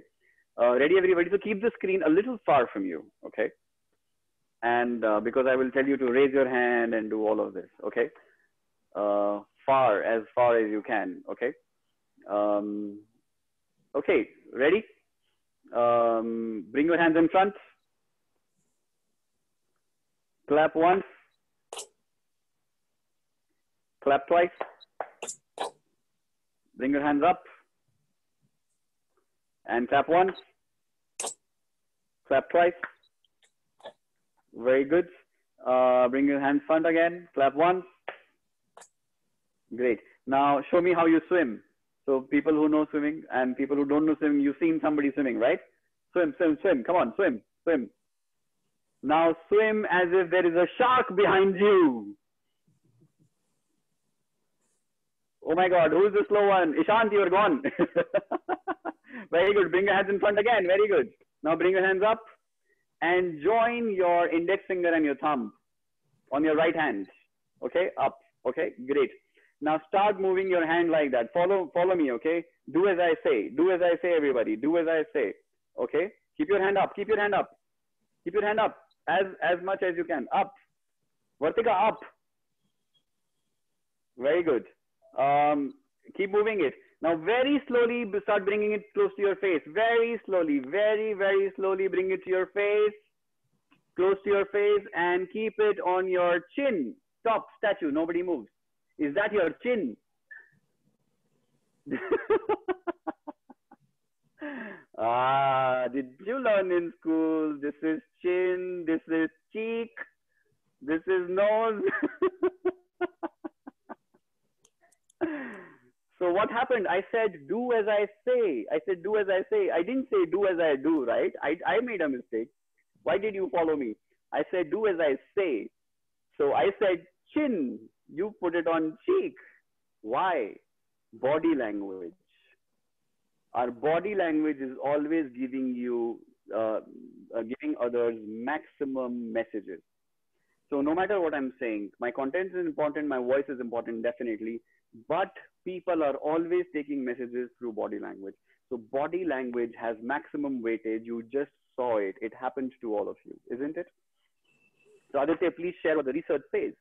Ready, everybody? So keep the screen a little far from you, okay? And because I will tell you to raise your hand and do all of this, okay? Far as you can, okay? Okay, ready? Bring your hands in front. Clap once. Clap twice. Bring your hands up. And clap once. Clap twice. Very good. Bring your hands front again. Clap once. Great. Now show me how you swim. So people who know swimming and people who don't know swimming, you've seen somebody swimming, right? Swim, swim, swim. Come on, swim, swim. Now swim as if there is a shark behind you. Oh my God, who's the slow one? Ishant, you're gone. Very good. Bring your hands in front again. Very good. Now bring your hands up and join your index finger and your thumb on your right hand. Okay, up. Okay, great. Now start moving your hand like that. Follow me, okay? Do as I say. Do as I say, everybody. Do as I say. Okay? Keep your hand up. Keep your hand up. Keep your hand up as much as you can. Up. Vartika, up. Very good. Keep moving it. Now very slowly start bringing it close to your face. Very slowly. Very, very slowly bring it to your face. Close to your face and keep it on your chin. Stop, statue. Nobody moves. Is that your chin? Did you learn in school? This is chin, this is cheek, this is nose. So what happened? I said, do as I say. I said, do as I say. I didn't say do as I do, right? I made a mistake. Why did you follow me? I said, do as I say. So I said, chin. You put it on cheek. Why? Body language. Our body language is always giving you, giving others maximum messages. So no matter what I'm saying, my content is important, my voice is important, definitely. But people are always taking messages through body language. So body language has maximum weightage. You just saw it. It happened to all of you, isn't it? So Aditya, please share what the research says.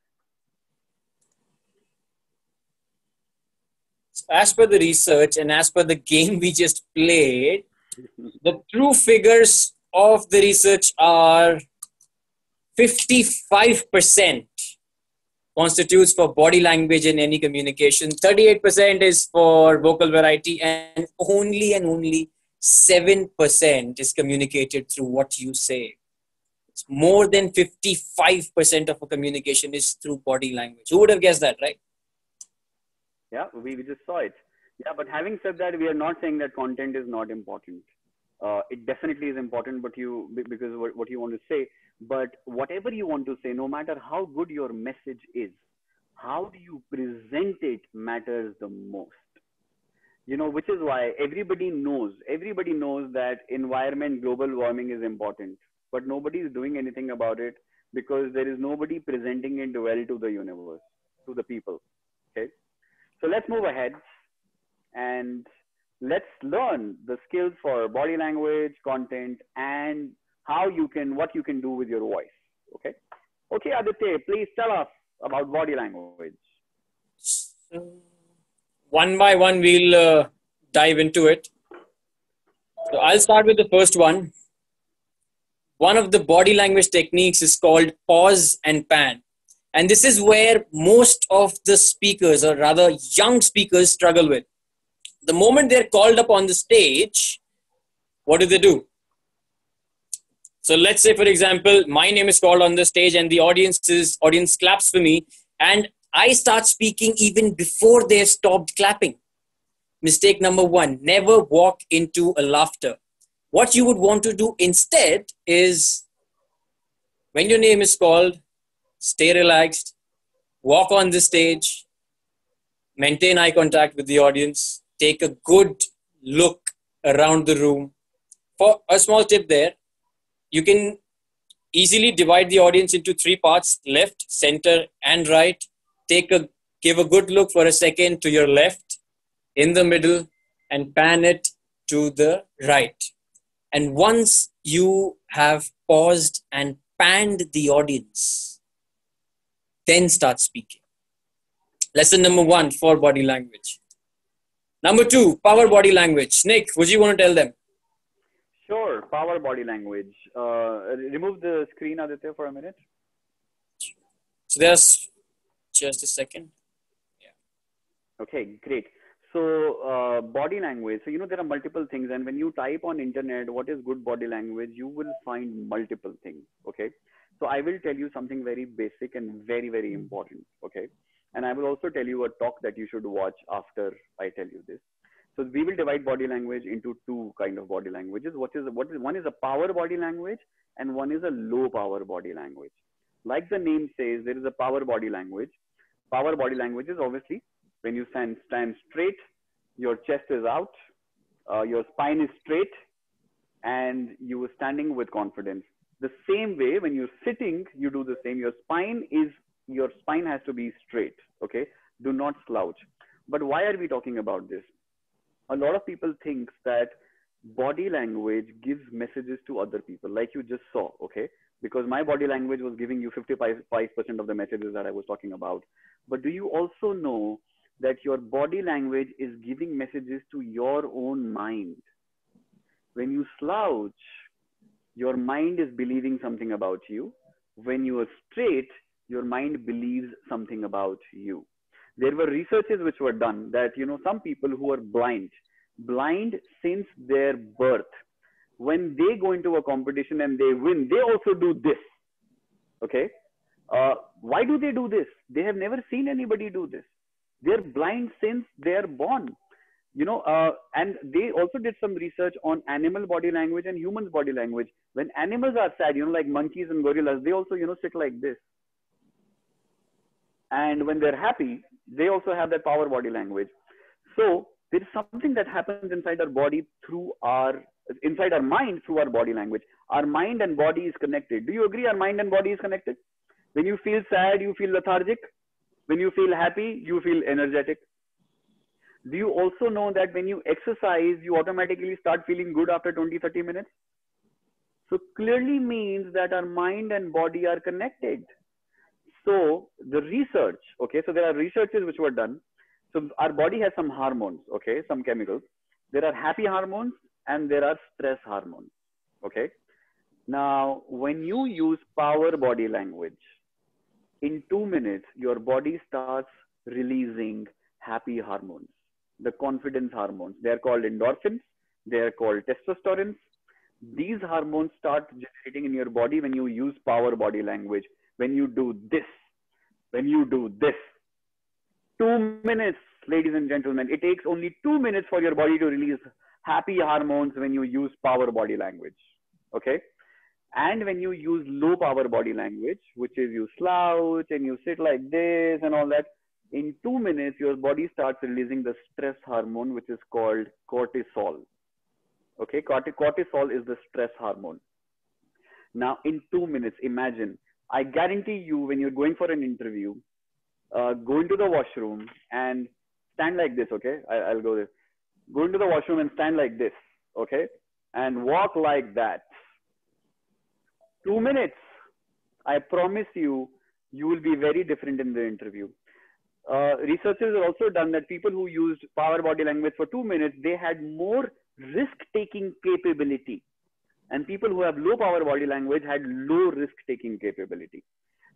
As per the research and as per the game we just played, the true figures of the research are 55% constitutes for body language in any communication, 38% is for vocal variety, and only 7% is communicated through what you say. It's more than 55% of a communication is through body language. Who would have guessed that, right? Yeah, we just saw it. Yeah, but having said that, we are not saying that content is not important. It definitely is important, but because what you want to say, but whatever you want to say, no matter how good your message is, how do you present it matters the most. You know, which is why everybody knows that environment, global warming is important, but nobody is doing anything about it because there is nobody presenting it well to the universe, to the people. Okay. So let's move ahead. and let's learn the skills for body language, content, and what you can do with your voice. Okay. Okay, Aditya, please tell us about body language. One by one, we'll dive into it. So I'll start with the first one. One of the body language techniques is called pause and pan. And this is where most of the speakers, or rather young speakers, struggle with. The moment they're called up on the stage, what do? So let's say, for example, my name is called on the stage and the audience claps for me, and I start speaking even before they've stopped clapping. Mistake number one, never walk into a laughter. What you would want to do instead is, when your name is called, stay relaxed, walk on the stage, maintain eye contact with the audience, take a good look around the room. For a small tip there, you can easily divide the audience into three parts: left, center, and right. Give a good look for a second to your left, in the middle, and pan it to the right. And once you have paused and panned the audience, then start speaking. Lesson number one for body language. Number two, power body language. Nick, would you want to tell them? Sure, power body language. Remove the screen, Aditya, for a minute. So there's just a second. Yeah. Okay, great. So body language. So, there are multiple things. And when you type on internet, what is good body language, you will find multiple things. Okay. So I will tell you something very basic and very, very important. Okay. And I will also tell you a talk that you should watch after I tell you this. So we will divide body language into two kind of body languages. One is a power body language and one is a low power body language. Like the name says, there is a power body language. Power body language is obviously when you stand straight, your chest is out, your spine is straight, and you are standing with confidence. The same way when you're sitting, you do the same. Your spine has to be straight. Okay, do not slouch. But why are we talking about this? A lot of people think that body language gives messages to other people, like you just saw, okay? Because my body language was giving you 55% of the messages that I was talking about. But do you also know that your body language is giving messages to your own mind? When you slouch, your mind is believing something about you. When you are straight, your mind believes something about you. There were researches which were done that, some people who are blind since their birth, when they go into a competition and they win, they also do this. Okay. Why do they do this? They have never seen anybody do this. They're blind since they're born. And they also did some research on animal body language and humans body language. When animals are sad, like monkeys and gorillas, they also, sit like this. And when they're happy, they also have that power body language. So there is something that happens inside our body inside our mind through our body language. Our mind and body is connected. Do you agree our mind and body is connected? When you feel sad, you feel lethargic. When you feel happy, you feel energetic. Do you also know that when you exercise, you automatically start feeling good after 20-30 minutes? So clearly means that our mind and body are connected. So the research, okay, so there are researches which were done. So our body has some hormones, okay, some chemicals. There are happy hormones and there are stress hormones, okay. Now, when you use power body language, in 2 minutes, your body starts releasing happy hormones, the confidence hormones. They are called endorphins. They are called testosterone. These hormones start generating in your body when you use power body language. When you do this, 2 minutes, ladies and gentlemen, it takes only 2 minutes for your body to release happy hormones when you use power body language. Okay. And when you use low power body language, which is you slouch and you sit like this and all that, in 2 minutes, your body starts releasing the stress hormone, which is called cortisol. Okay. Cortisol is the stress hormone. Now, in 2 minutes, imagine, I guarantee you when you're going for an interview, go into the washroom and stand like this, okay? I'll go there. Go into the washroom and stand like this, okay? And walk like that. 2 minutes. I promise you, you will be very different in the interview. Researchers have also done that people who used power body language for 2 minutes, they had more risk-taking capability. And people who have low power body language had low risk-taking capability.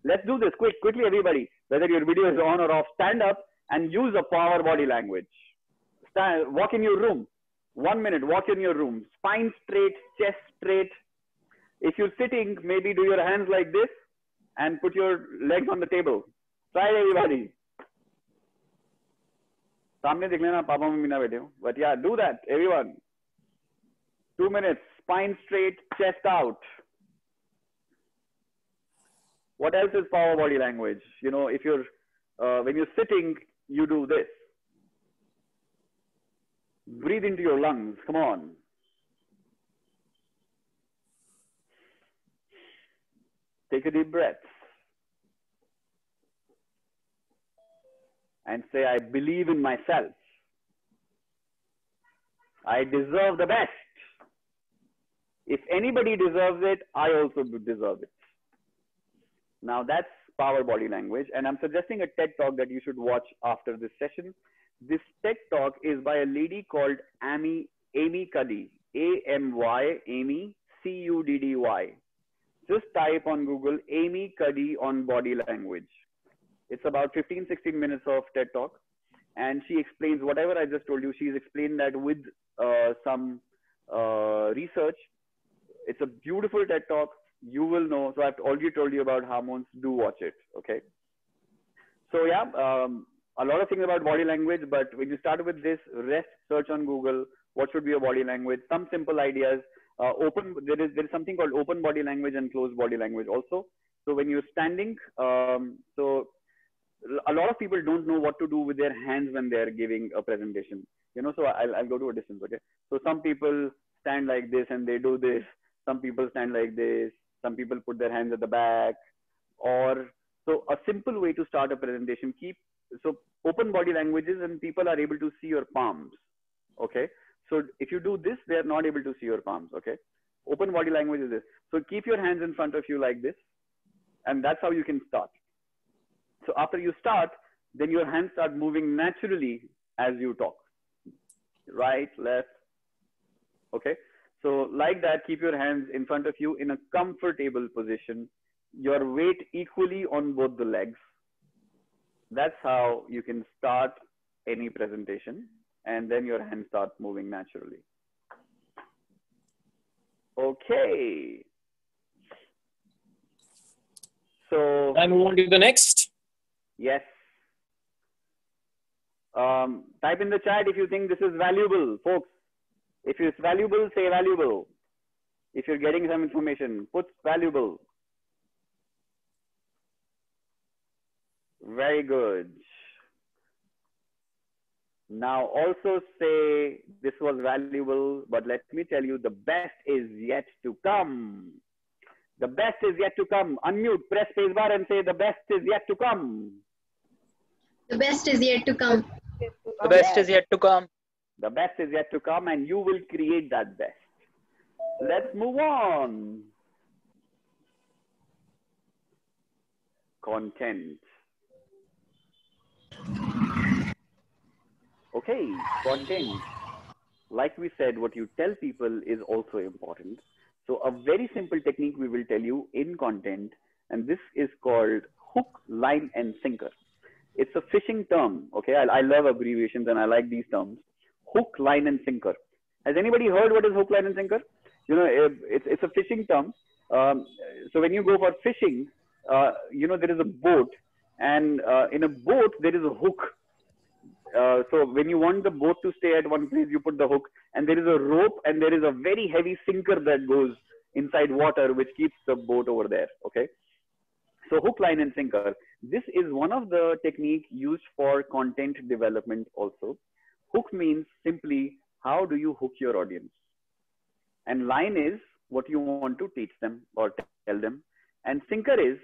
Let's do this quickly, everybody. Whether your video is on or off, stand up and use a power body language. Walk in your room. 1 minute, walk in your room. Spine straight, chest straight. If you're sitting, maybe do your hands like this and put your legs on the table. Try it, everybody. सामने देख लेना papa mummy ना बैठे हो. But yeah, do that, everyone. 2 minutes, spine straight, chest out. What else is power body language? You know, if you're, when you're sitting, you do this. Breathe into your lungs, come on. Take a deep breath. And say, I believe in myself. I deserve the best. If anybody deserves it, I also deserve it. Now that's power body language. And I'm suggesting a TED talk that you should watch after this session. This TED talk is by a lady called Amy Cuddy. A-M-Y, Amy, C-U-D-D-Y. Just type on Google, Amy Cuddy on body language. It's about 15-16 minutes of TED talk. And she explains whatever I just told you. She's explained that with some research. It's a beautiful TED talk. You will know. So I've already told you about hormones. Do watch it. Okay. So yeah, a lot of things about body language. But when you start with this, rest, search on Google. What should be your body language? Some simple ideas. There is something called open body language and closed body language also. So when you're standing, so a lot of people don't know what to do with their hands when they're giving a presentation. You know, so I'll go to a distance. Okay. So some people stand like this and they do this. Some people stand like this. Some people put their hands at the back. Or so a simple way to start a presentation, so open body languages and people are able to see your palms. Okay. So if you do this, they are not able to see your palms. Okay. Open body language is this. So keep your hands in front of you like this. And that's how you can start. So after you start, then your hands start moving naturally as you talk. Right, left. Okay. So like that, keep your hands in front of you in a comfortable position. Your weight equally on both the legs. That's how you can start any presentation. And then your hands start moving naturally. Okay. So I move on to the next. Yes. Type in the chat if you think this is valuable, folks. If it's valuable, say valuable. If you're getting some information, put valuable. Very good. Now also say this was valuable, but let me tell you, the best is yet to come. The best is yet to come. Unmute, press spacebar and say the best is yet to come. The best is yet to come. The best is yet to come. The best is yet to come and you will create that best. Let's move on. Content. Okay, content. Like we said, what you tell people is also important. So a very simple technique we will tell you in content, and this is called hook, line, and sinker. It's a fishing term. Okay, I love abbreviations and I like these terms. Hook, line, and sinker. Has anybody heard what is hook, line, and sinker? You know, it's a fishing term. So when you go for fishing, you know, there is a boat, and in a boat there is a hook. So when you want the boat to stay at one place, you put the hook, and there is a rope, and there is a very heavy sinker that goes inside water, which keeps the boat over there. Okay. So hook, line, and sinker. This is one of the techniques used for content development also. Hook means simply, how do you hook your audience? And line is what you want to teach them or tell them. And sinker is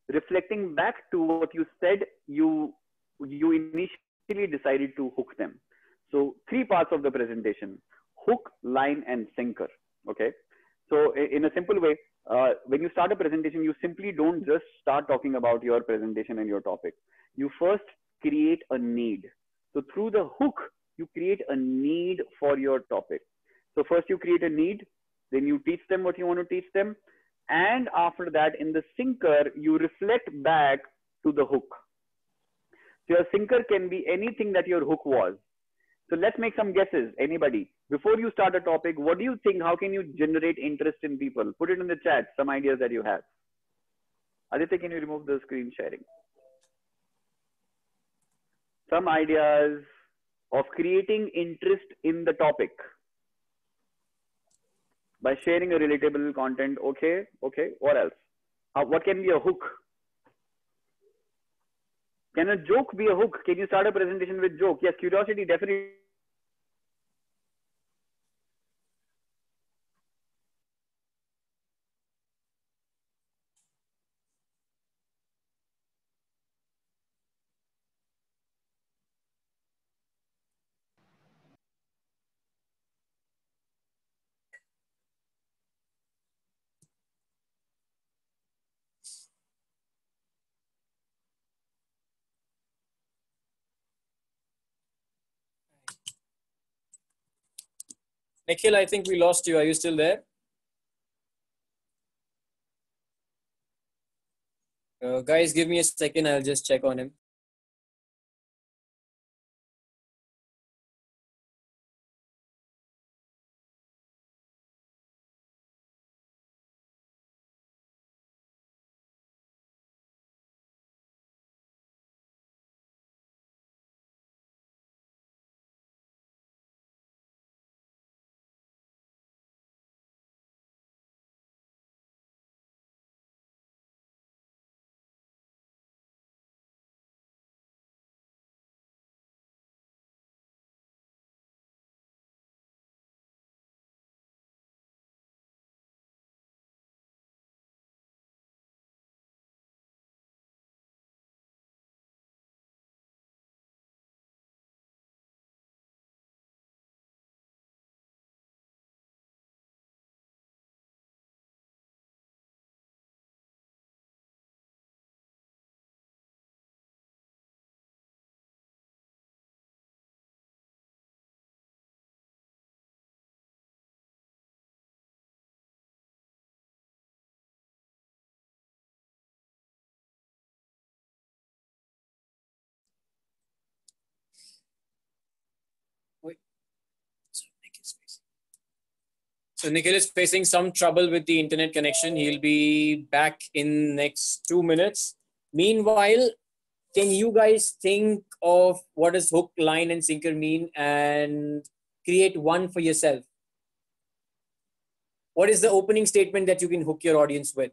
reflecting back to what you said you initially actually decided to hook them. So three parts of the presentation: hook, line, and sinker. Okay. So in a simple way, when you start a presentation, you simply don't just start talking about your presentation and your topic. You first create a need. So through the hook, you create a need for your topic. So first you create a need, then you teach them what you want to teach them. And after that, in the sinker, you reflect back to the hook. So your sinker can be anything that your hook was. So let's make some guesses. Anybody, before you start a topic, what do you think? How can you generate interest in people? Put it in the chat, some ideas that you have. Aditya, can you remove the screen sharing? Some ideas of creating interest in the topic by sharing a relatable content. Okay. What else? What can be a hook? Can a joke be a hook? Can you start a presentation with joke? Yes, curiosity definitely. Nikhil, I think we lost you. Are you still there? Guys, give me a second. I'll just check on him. Wait. So Nikhil is facing some trouble with the internet connection. He'll be back in next 2 minutes. Meanwhile, can you guys think of what does hook, line, and sinker mean and create one for yourself? What is the opening statement that you can hook your audience with?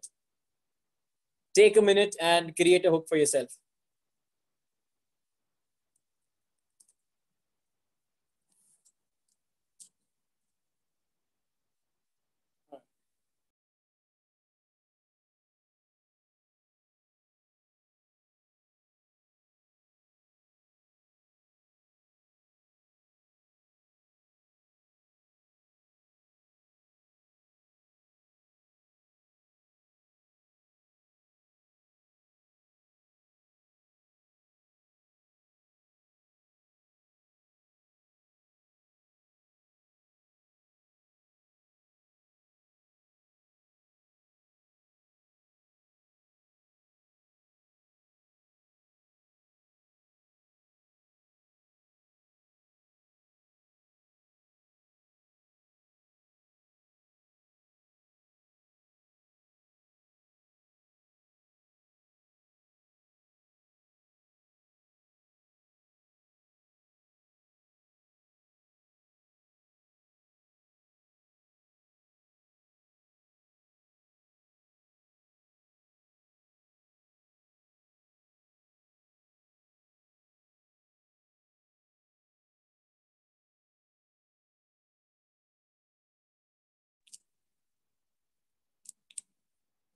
Take a minute and create a hook for yourself.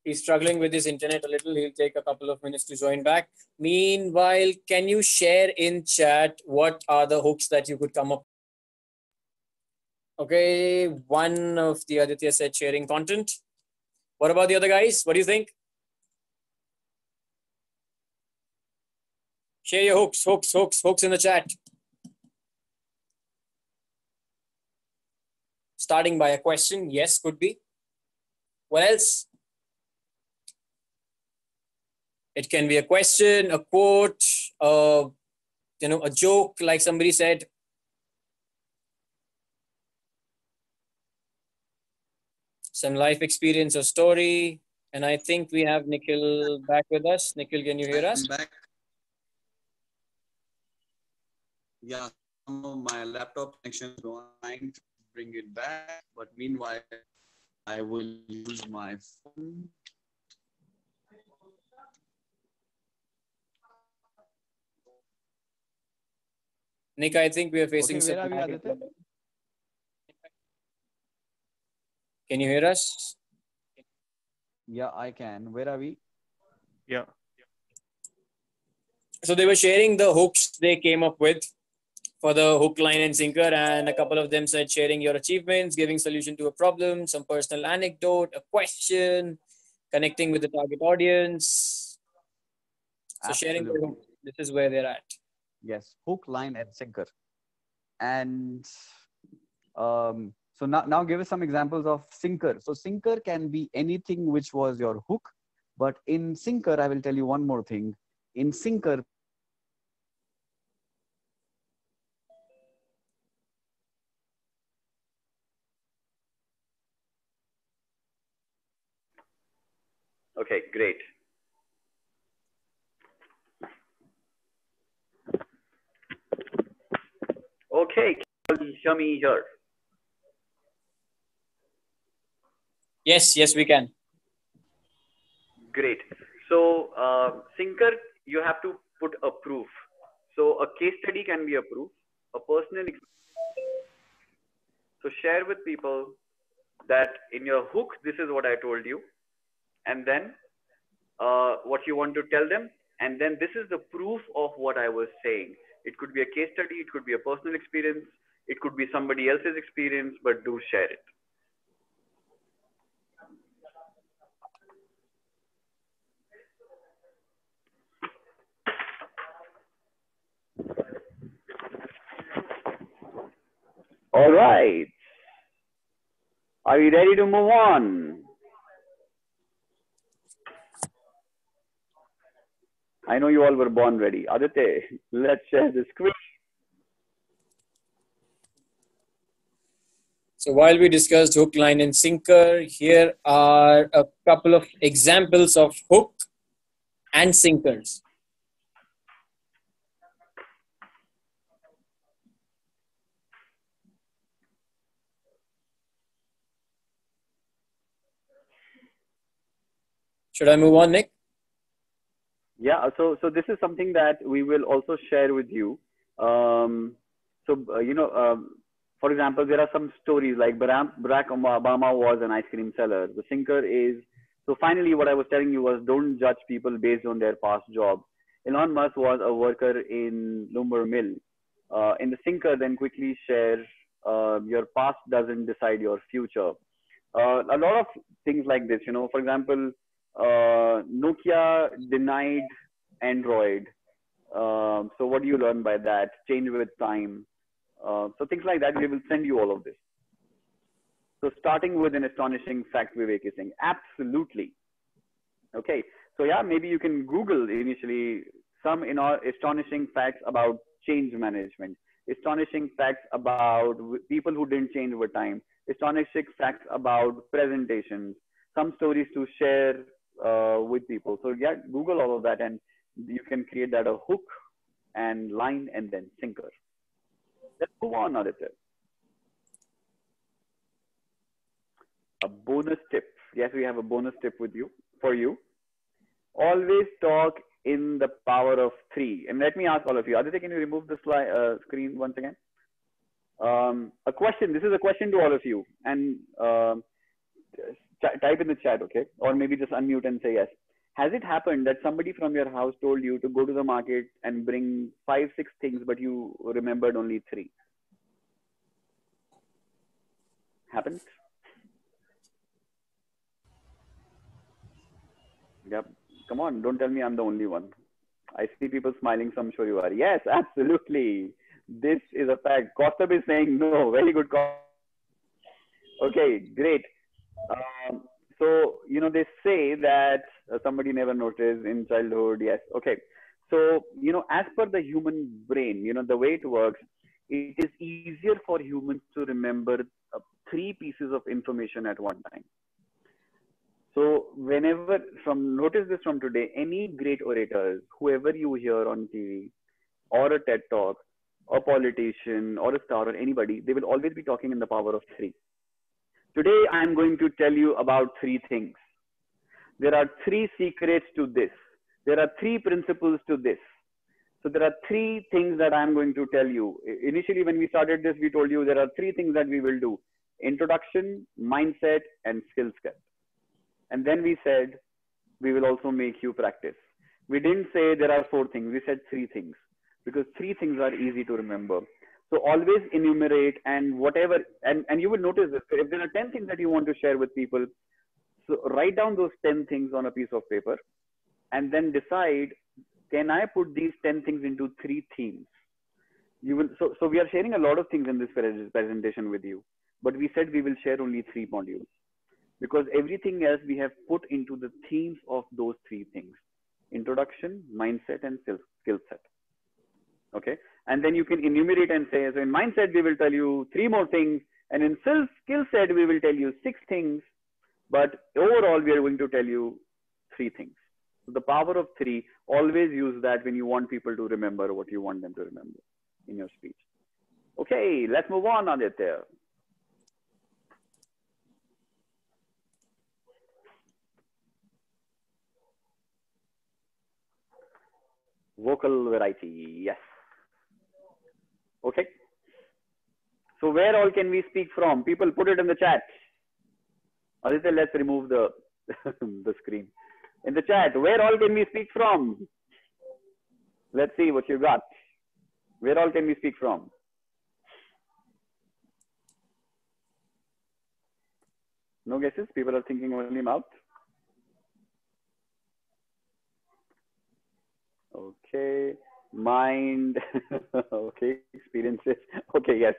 He's struggling with his internet a little. He'll take a couple of minutes to join back. Meanwhile, can you share in chat what are the hooks that you could come up? Okay, one of the Aditya said sharing content. What about the other guys? What do you think? Share your hooks in the chat. Starting by a question, yes, could be. What else? It can be a question, a quote, a joke, like somebody said. Some life experience or story. And I think we have Nikhil back with us. Nikhil, can you hear us? I'm back. Yeah, my laptop connection is trying to bring it back, but meanwhile, I will use my phone. Nick, I think we are facing some. Can you hear us? Yeah, I can. Where are we? Yeah. So they were sharing the hooks they came up with for the hook, line, and sinker, and a couple of them said sharing your achievements, giving solution to a problem, some personal anecdote, a question, connecting with the target audience. So sharing the hook, this is where they're at. Yes, hook, line, and sinker. And so now give us some examples of sinker. So sinker can be anything which was your hook, but in sinker, I will tell you one more thing. In sinker, okay, great. Okay, can you hear me here? Yes, we can. Great. So sinker, you have to put a proof. So a case study can be a proof, a personal experience. So share with people that in your hook, this is what I told you. And then what you want to tell them. And then this is the proof of what I was saying. It could be a case study. It could be a personal experience. It could be somebody else's experience, but do share it. All right. Are we ready to move on? I know you all were born ready. Aditya, let's share the screen. So while we discussed hook, line, and sinker, here are a couple of examples of hook and sinkers. Should I move on, Nick? Yeah, so this is something that we will also share with you. For example, there are some stories like Barack Obama was an ice cream seller. The sinker is, so finally what I was telling you was don't judge people based on their past job. Elon Musk was a worker in lumber mill. In the sinker, then quickly share your past doesn't decide your future. A lot of things like this, for example, Nokia denied Android. So what do you learn by that? Change with time. So things like that, we will send you all of this. So starting with an astonishing fact, Vivek is saying, absolutely. Okay, so yeah, maybe you can Google initially some astonishing facts about change management, astonishing facts about people who didn't change over time, astonishing facts about presentations, some stories to share with people. So yeah, Google all of that and you can create that a hook and line and then sinker. Let's move on, Aditya. A bonus tip. Yes, we have a bonus tip for you. Always talk in the power of 3. And let me ask all of you. Aditya, can you remove the screen once again? A question. This is a question to all of you. And type in the chat, okay? Or maybe just unmute and say yes. Has it happened that somebody from your house told you to go to the market and bring 5, 6 things, but you remembered only 3? Happened? Yep. Come on, don't tell me I'm the only one. I see people smiling, so I'm sure you are. Yes, absolutely. This is a fact. Kaustubh is saying no. Very good. Okay, great. So, you know, they say that somebody never noticed in childhood. Yes. Okay. So, you know, as per the human brain, you know, the way it works, it is easier for humans to remember 3 pieces of information at one time. So whenever, notice this from today, any great orators, whoever you hear on TV or a TED talk, a politician or a star or anybody, they will always be talking in the power of 3. Today, I'm going to tell you about 3 things. There are 3 secrets to this. There are 3 principles to this. So there are 3 things that I'm going to tell you. Initially, when we started this, we told you there are 3 things that we will do: introduction, mindset, and skill set. And then we said, we will also make you practice. We didn't say there are 4 things. We said 3 things, because 3 things are easy to remember. So always enumerate, and whatever, and you will notice this. If there are 10 things that you want to share with people, so write down those 10 things on a piece of paper, and then decide, can I put these 10 things into 3 themes? You will. So we are sharing a lot of things in this presentation with you, but we said we will share only 3 modules, because everything else we have put into the themes of those 3 things: introduction, mindset, and skill set. Okay. And then you can enumerate and say, so in mindset, we will tell you 3 more things. And in skill set, we will tell you 6 things. But overall, we are going to tell you 3 things. So the power of 3, always use that when you want people to remember what you want them to remember in your speech. Okay, let's move on, Aditya. Vocal variety, yes. Okay. So where all can we speak from? People, put it in the chat. Aditya, let's remove the the screen. In the chat, where all can we speak from? Let's see what you got. Where all can we speak from? No guesses? People are thinking only mouth. Okay. Mind. Okay. Experiences. Okay. Yes.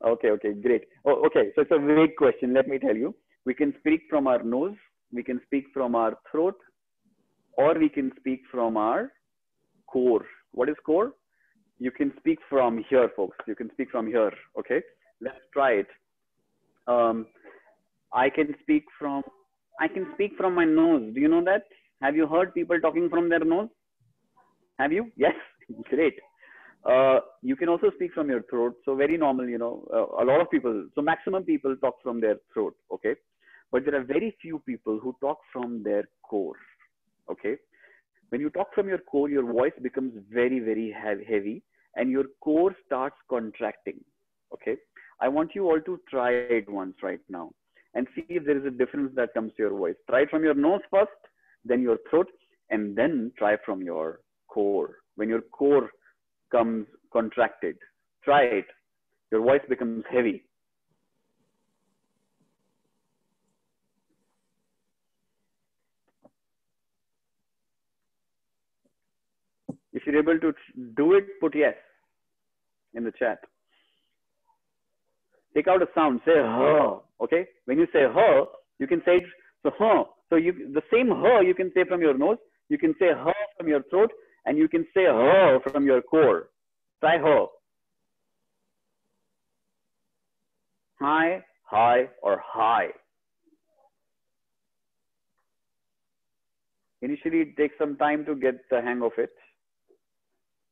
Okay. Okay. Great. Oh, okay. So it's a vague question. Let me tell you. We can speak from our nose. We can speak from our throat, or we can speak from our core. What is core? You can speak from here, folks. You can speak from here. Okay. Let's try it. I can speak from my nose. Do you know that? Have you heard people talking from their nose? Have you? Yes. Great. You can also speak from your throat. So very normal, you know, a lot of people, so maximum people talk from their throat. Okay. But there are very few people who talk from their core. Okay. When you talk from your core, your voice becomes very, very heavy, and your core starts contracting. Okay. I want you all to try it once right now and see if there is a difference that comes to your voice. Try it from your nose first, then your throat, and then try from your core. When your core comes contracted, try it. Your voice becomes heavy. If you're able to do it, put yes in the chat. Take out a sound, say huh. Okay. When you say huh, you can say it, so huh. So the same huh you can say from your nose, you can say huh from your throat, and you can say huh from your core. Try huh. Hi, hi, or hi. Initially, it takes some time to get the hang of it,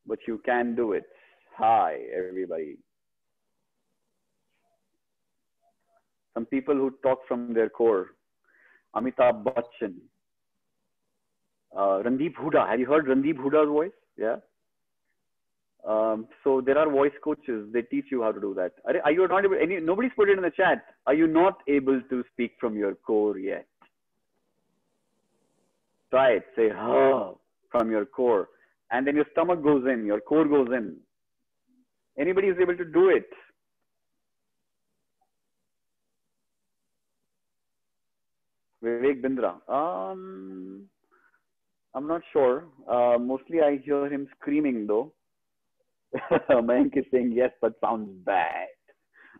but you can do it. Hi, everybody. Some people who talk from their core. Amitabh Bachchan. Randeep Huda. Have you heard Randeep Huda's voice? Yeah. So there are voice coaches. They teach you how to do that. Are you not able? Nobody's put it in the chat. Are you not able to speak from your core yet? Try it. Say from your core, and then your stomach goes in. Your core goes in. Anybody is able to do it? Vivek Bindra. I'm not sure. Mostly I hear him screaming though. Mayank is saying yes, but sounds bad.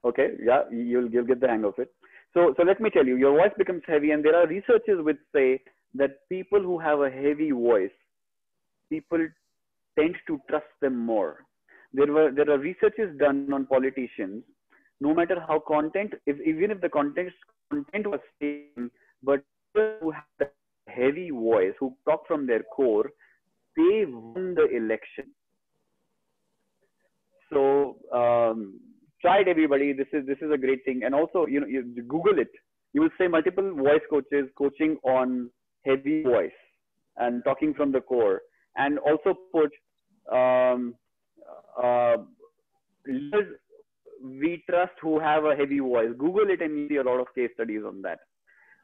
Okay, yeah, you'll get the hang of it. So let me tell you, your voice becomes heavy, and there are researchers which say that people who have a heavy voice, people tend to trust them more. There are researches done on politicians. No matter how even if the content was same, but people who have a heavy voice, who talk from their core, they won the election. So try it, everybody. This is a great thing. And also, you Google it. You will say multiple voice coaches coaching on heavy voice and talking from the core. And also put leaders we trust who have a heavy voice. Google it and you see a lot of case studies on that.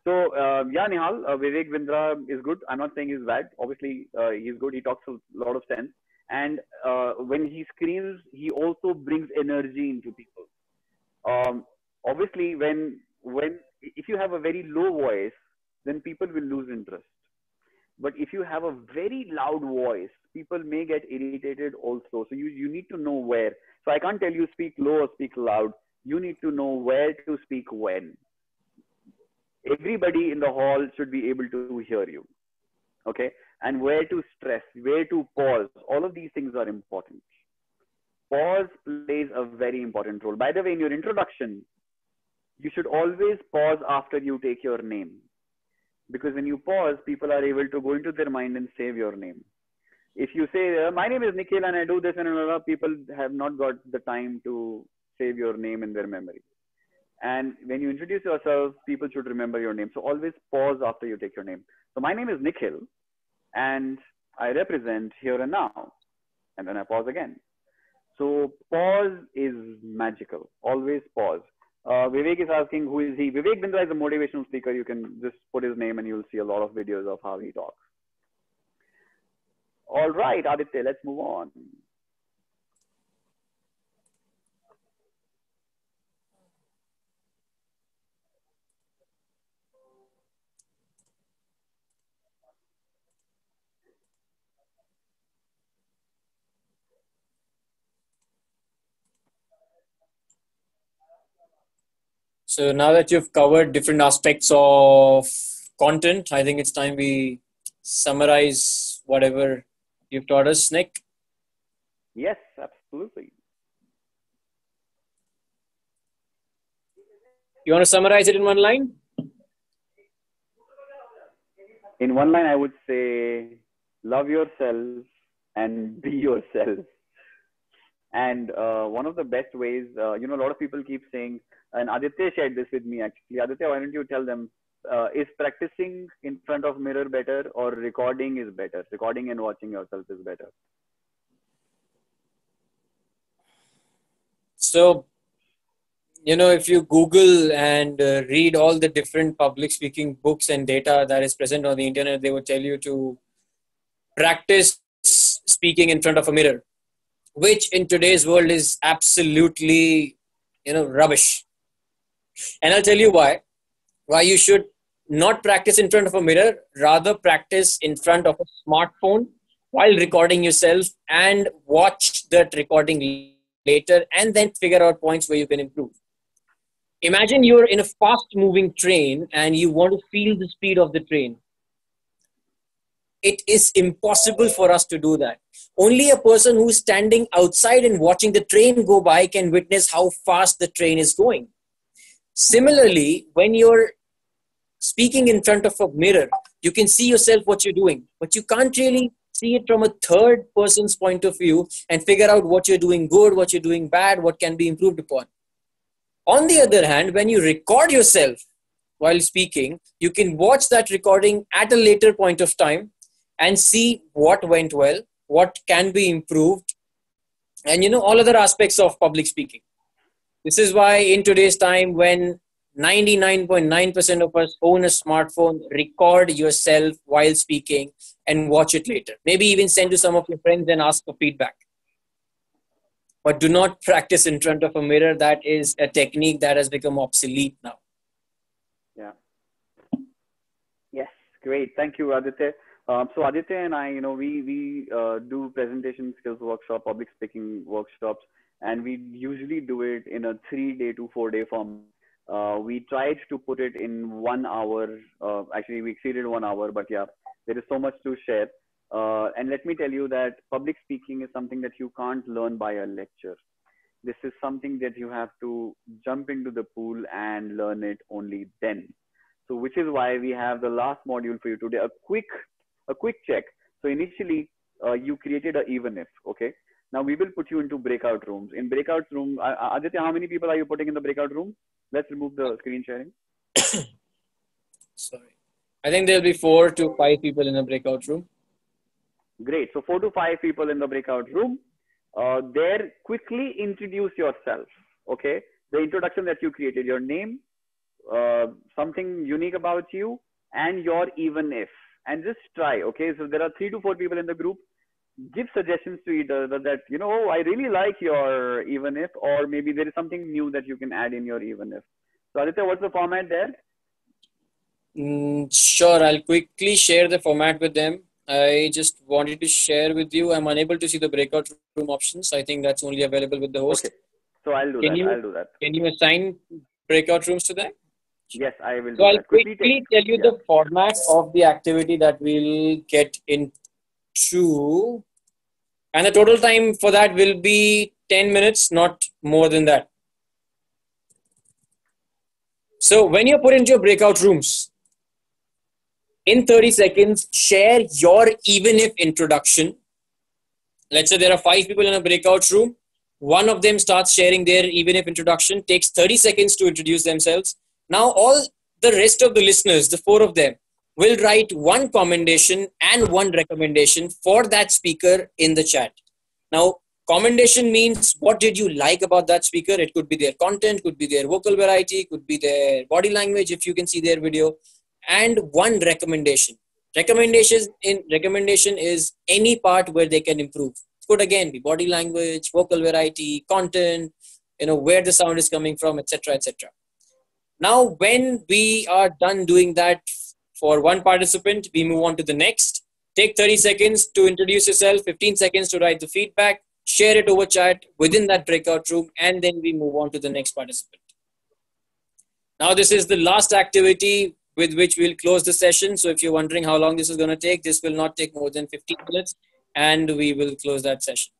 So yeah, Nihal, Vivek Bindra is good. I'm not saying he's bad. Obviously, he's good. He talks a lot of sense. And when he screams, he also brings energy into people. Obviously, if you have a very low voice, then people will lose interest. But if you have a very loud voice, people may get irritated also. So you need to know where. So I can't tell you speak low or speak loud. You need to know where to speak when. Everybody in the hall should be able to hear you. Okay? And where to stress, where to pause. All of these things are important. Pause plays a very important role. By the way, in your introduction, you should always pause after you take your name. Because when you pause, people are able to go into their mind and save your name. If you say, my name is Nikhil and I do this and another, people have not got the time to save your name in their memory. And when you introduce yourself, people should remember your name. So always pause after you take your name. So my name is Nikhil and I represent here and now. And then I pause again. So pause is magical. Always pause. Vivek is asking, who is he? Vivek Bindra is a motivational speaker. You can just put his name and you'll see a lot of videos of how he talks. All right, Aditya, let's move on. So now that you've covered different aspects of content, I think it's time we summarize whatever you've taught us, Nick. Yes, absolutely. You want to summarize it in one line? In one line, I would say, love yourself and be yourself. And one of the best ways, a lot of people keep saying, and Aditya shared this with me actually. Aditya, why don't you tell them, is practicing in front of mirror better or recording is better? Recording and watching yourself is better. So, if you Google and read all the different public speaking books and data that is present on the internet, they would tell you to practice speaking in front of a mirror, which in today's world is absolutely, rubbish. And I'll tell you why you should not practice in front of a mirror, rather practice in front of a smartphone while recording yourself and watch that recording later and then figure out points where you can improve. Imagine you're in a fast moving train and you want to feel the speed of the train. It is impossible for us to do that. Only a person who's standing outside and watching the train go by can witness how fast the train is going. Similarly, when you're speaking in front of a mirror, you can see yourself what you're doing, but you can't really see it from a third person's point of view and figure out what you're doing good, what you're doing bad, what can be improved upon. On the other hand, when you record yourself while speaking, you can watch that recording at a later point of time and see what went well, what can be improved, and all other aspects of public speaking. This is why in today's time, when 99.9% of us own a smartphone, record yourself while speaking and watch it later. Maybe even send to some of your friends and ask for feedback. But do not practice in front of a mirror. That is a technique that has become obsolete now. Yeah. Yes, great. Thank you, Aditya. So Aditya and I, we do presentation skills workshop, public speaking workshops, and we usually do it in a 3-day to 4-day form. We tried to put it in 1 hour. Actually, we exceeded 1 hour, but yeah, there is so much to share. And let me tell you that public speaking is something that you can't learn by a lecture. This is something that you have to jump into the pool and learn it only then. So which is why we have the last module for you today, a quick check. So initially, you created a even if, okay? Now we will put you into breakout rooms. In breakout room, Aditya, how many people are you putting in the breakout room? Let's remove the screen sharing. Sorry. I think there'll be 4 to 5 people in a breakout room. Great. So 4 to 5 people in the breakout room. There, quickly introduce yourself, okay? The introduction that you created, your name, something unique about you, and your even if. And just try, okay? So there are 3 to 4 people in the group. Give suggestions to each other that, oh, I really like your even if, or maybe there is something new that you can add in your even if. So Aditya, what's the format there? Sure, I'll quickly share the format with them. I just wanted to share with you. I'm unable to see the breakout room options. I think that's only available with the host. Okay. So I'll do that. Can you assign breakout rooms to them? Yes, I will do so I'll that. quickly tell you the format of the activity that we'll get into. And the total time for that will be 10 minutes, not more than that. So when you're put into your breakout rooms, in 30 seconds, share your even if introduction. Let's say there are 5 people in a breakout room. One of them starts sharing their even if introduction, takes 30 seconds to introduce themselves. Now all the rest of the listeners, the 4 of them, will write 1 commendation and 1 recommendation for that speaker in the chat. Now, commendation means what did you like about that speaker? It could be their content, could be their vocal variety, could be their body language if you can see their video, and 1 recommendation. Recommendation is any part where they can improve. It could again be body language, vocal variety, content, where the sound is coming from, etc., etc. Now, when we are done doing that for 1 participant, we move on to the next. Take 30 seconds to introduce yourself, 15 seconds to write the feedback, share it over chat within that breakout room, and then we move on to the next participant. Now, this is the last activity with which we'll close the session. So if you're wondering how long this is going to take, this will not take more than 15 minutes, and we will close that session.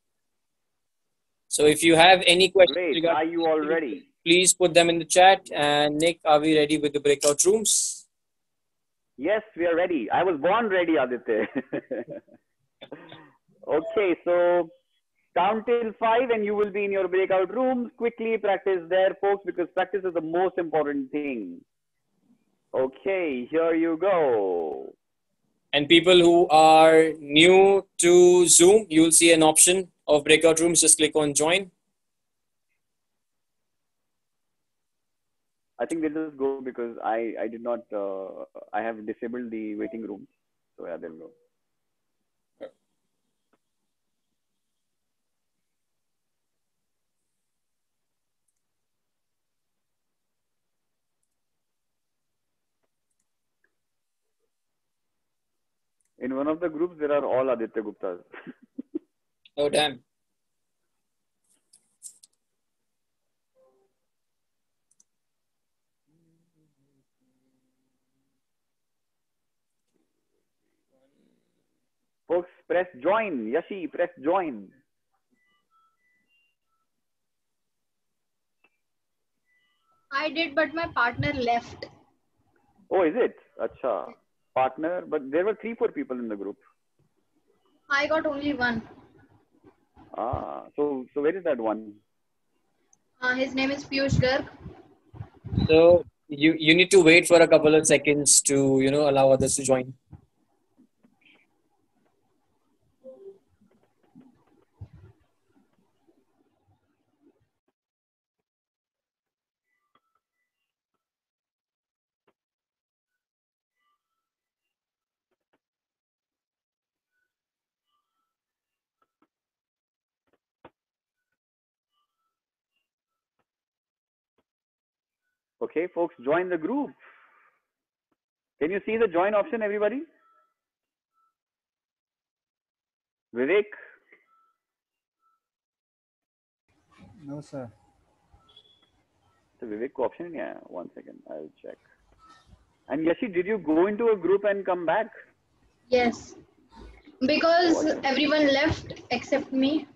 So if you have any questions, are you all ready? Please put them in the chat. And Nick, are we ready with the breakout rooms? Yes, we are ready. I was born ready, Aditya. Okay, so count till 5 and you will be in your breakout rooms. Quickly practice there, folks, because practice is the most important thing. Okay, here you go. And people who are new to Zoom, you will see an option of breakout rooms. Just click on join. I think they'll just go because I did not, I have disabled the waiting room. So yeah, they'll go. In one of the groups, there are all Aditya Guptas. Oh, damn. Folks, press join. Yashi, press join. I did, but my partner left. Oh, is it? Acha. Partner, but there were 3-4 people in the group. I got only 1. Ah, so where is that one? His name is Piyush Garg. So you need to wait for a couple of seconds to, allow others to join. Okay, folks, join the group. Can you see the join option, everybody? Vivek? No, sir. The Vivek ko option? Yeah, 1 second. I'll check. And Yashi, did you go into a group and come back? Yes. Because everyone left except me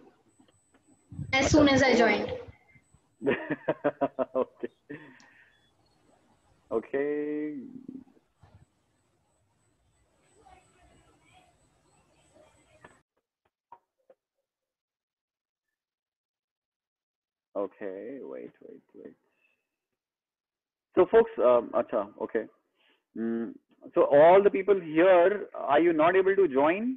as soon as I joined. Okay. Okay. Okay, wait. So folks, acha, okay. So all the people here, are you not able to join?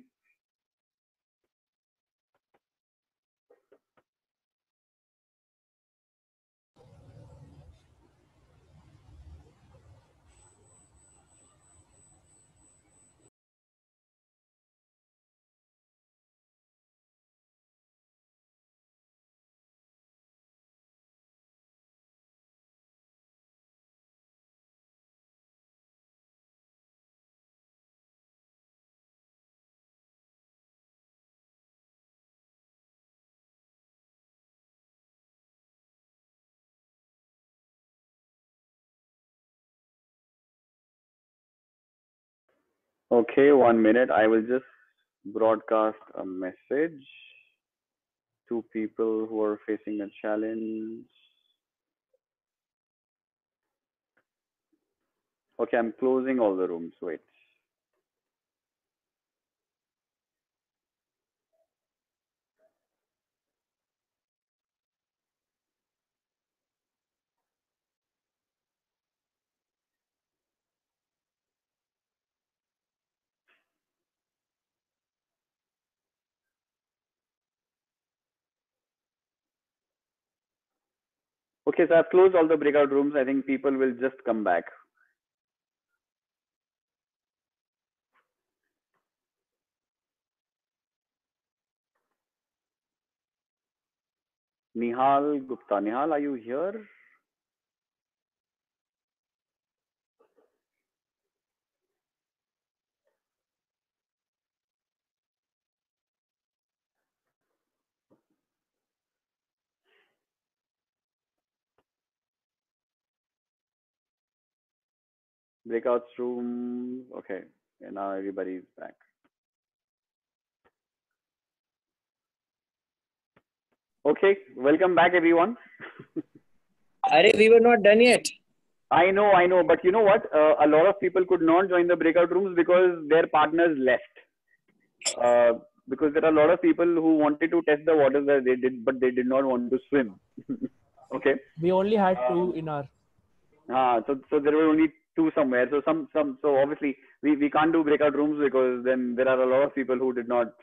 Okay, 1 minute. I will just broadcast a message to people who are facing a challenge. Okay, I'm closing all the rooms. Wait. Okay, so I've closed all the breakout rooms. I think people will just come back. Nihal Gupta. Nihal, are you here? Breakouts room. Okay, and now everybody's back. Okay, welcome back, everyone. Arey, we were not done yet. I know, but you know what? A lot of people could not join the breakout rooms because their partners left. Because there are a lot of people who wanted to test the waters that they did, but they did not want to swim. Okay. We only had two in our. So there were only two somewhere. So so obviously we can't do breakout rooms because then there are a lot of people who did not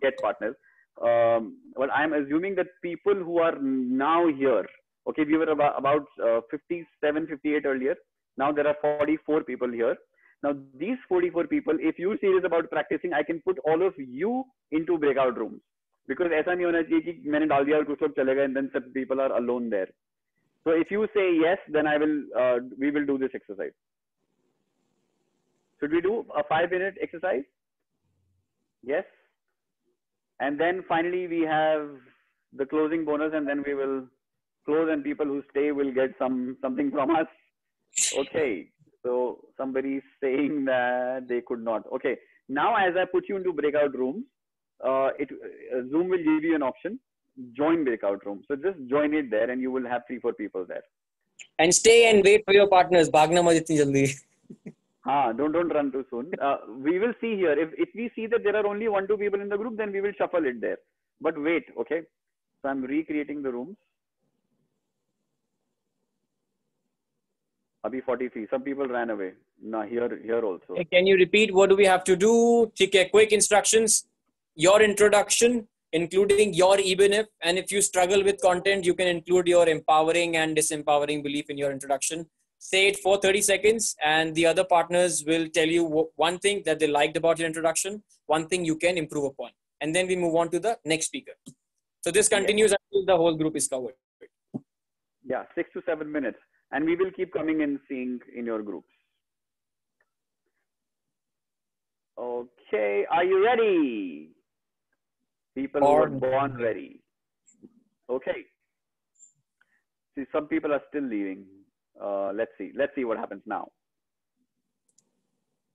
get partners. But I'm assuming that people who are now here, okay, we were about 57, 58 earlier. Now there are 44 people here. Now these 44 people, if you're serious about practicing, I can put all of you into breakout rooms because ऐसा नहीं होना चाहिए कि मैंने डाल दिया और कुछ लोग चले गए and then some people are alone there. So if you say yes, then we will do this exercise. Should we do a 5-minute exercise? Yes. And then finally we have the closing bonus, and then we will close, and people who stay will get something from us. Okay. So somebody is saying that they could not. Okay. Now as I put you into breakout rooms, Zoom will give you an option. Join breakout room. So just join it there and you will have 3-4 people there. And stay and wait for your partners. Bhagna mat itni jaldi. Don't run too soon. We will see here. If we see that there are only 1-2 people in the group, then we will shuffle it there. But wait, okay. So I'm recreating the rooms. Abhi 43. Some people ran away. Nah, here also. Can you repeat what do we have to do? Okay, quick instructions. Your introduction, including your even if, and if you struggle with content, you can include your empowering and disempowering belief in your introduction. Say it for 30 seconds and the other partners will tell you one thing that they liked about your introduction, one thing you can improve upon. And then we move on to the next speaker. So this continues until the whole group is covered. Yeah, 6 to 7 minutes. and we will keep coming and seeing in your groups. Okay, are you ready? People who were born ready. Okay. See, some people are still leaving. Let's see what happens now.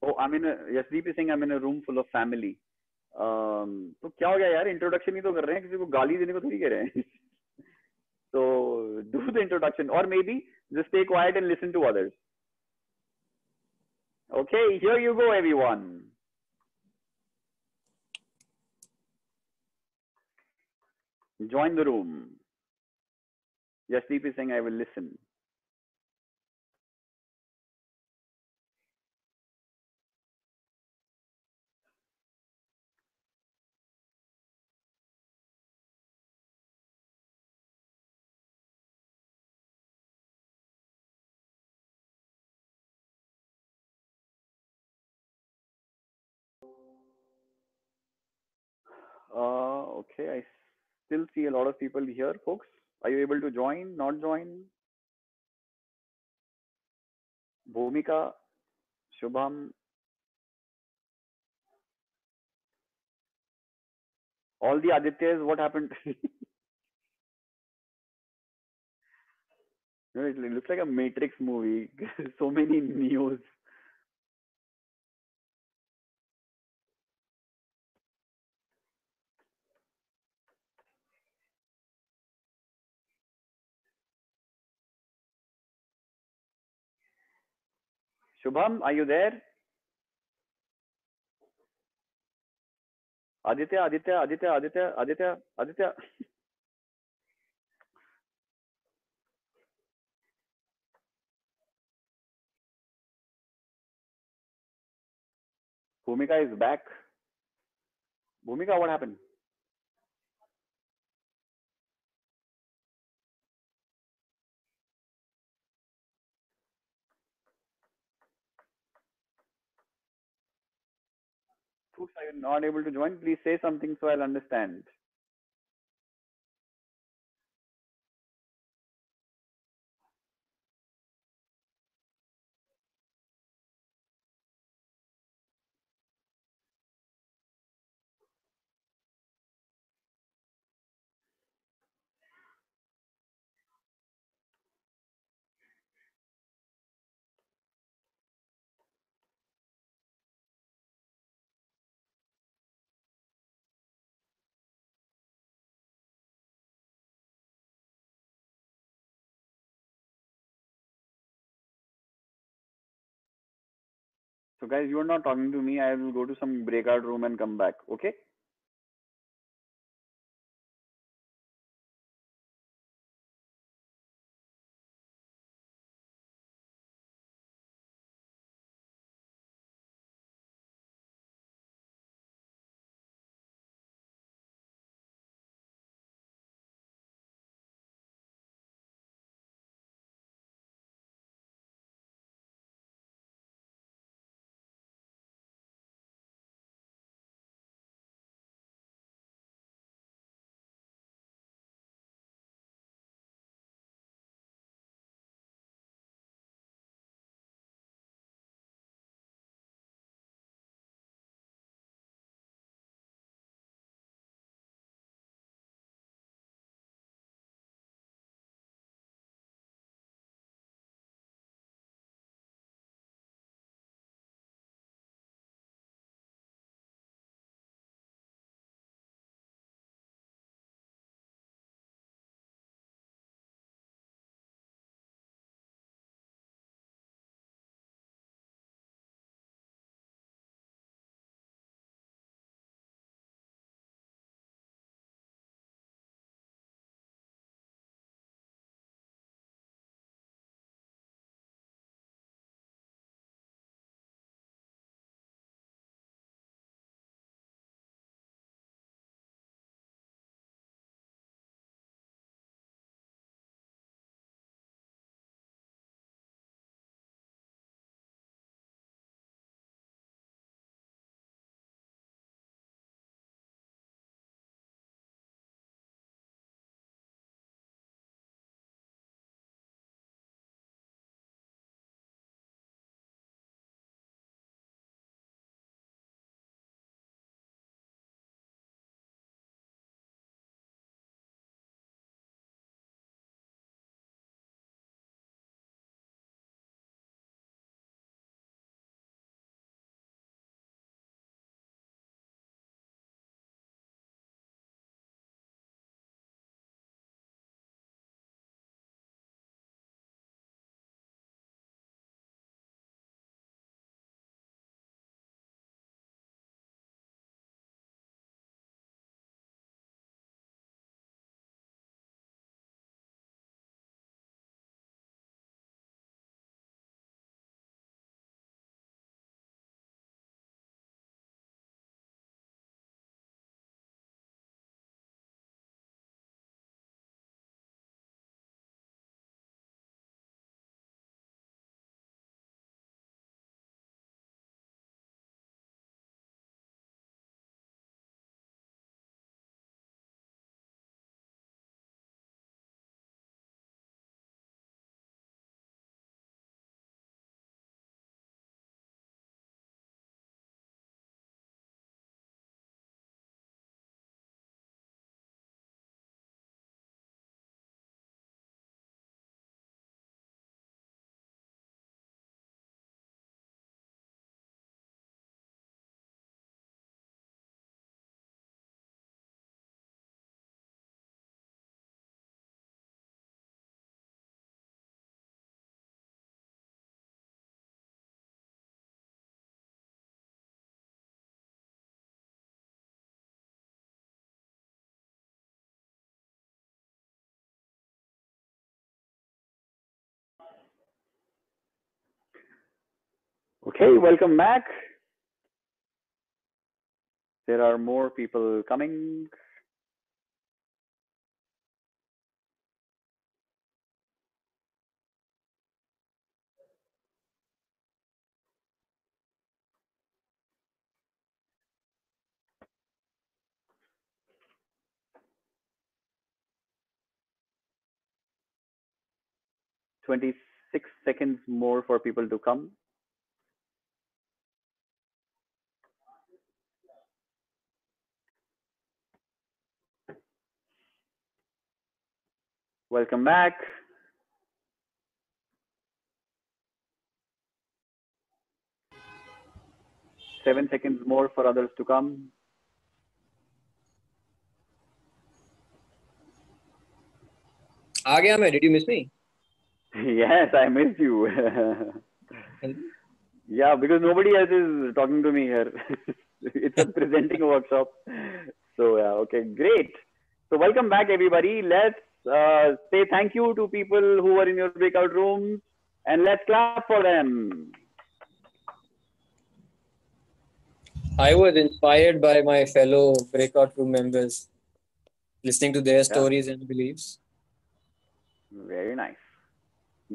Oh, Yasdeep is saying I'm in a room full of family. तो क्या हो गया यार, introduction ही तो कर रहे हैं, किसी को गाली देने को थोड़ी कह रहे हैं. So do the introduction, or maybe just stay quiet and listen to others. Okay, here you go, everyone. Join the room. Yasdeep is saying I will listen. Okay, I still see a lot of people here, folks. Are you able to join? Not join? Bhumika, Shubham, all the Adityas, what happened? It looks like a Matrix movie. So many news. Shubham, are you there? Aditya, Aditya, Aditya, Aditya, Aditya, Aditya. Bhumika is back. Bhumika, what happened? Folks, are you not able to join? Please say something so I'll understand. So guys, you are not talking to me. I will go to some breakout room and come back. Okay? Okay, welcome back. There are more people coming. "26 seconds more for people to come." Welcome back. "7 seconds more for others to come." आ गया मैं. Did you miss me? Yes, I missed you. Yeah, because nobody else is talking to me here. It's a presenting workshop. So yeah, okay, great. So welcome back, everybody. Let's say thank you to people who were in your breakout rooms, and let's clap for them. I was inspired by my fellow breakout room members, listening to their stories and beliefs. Very nice.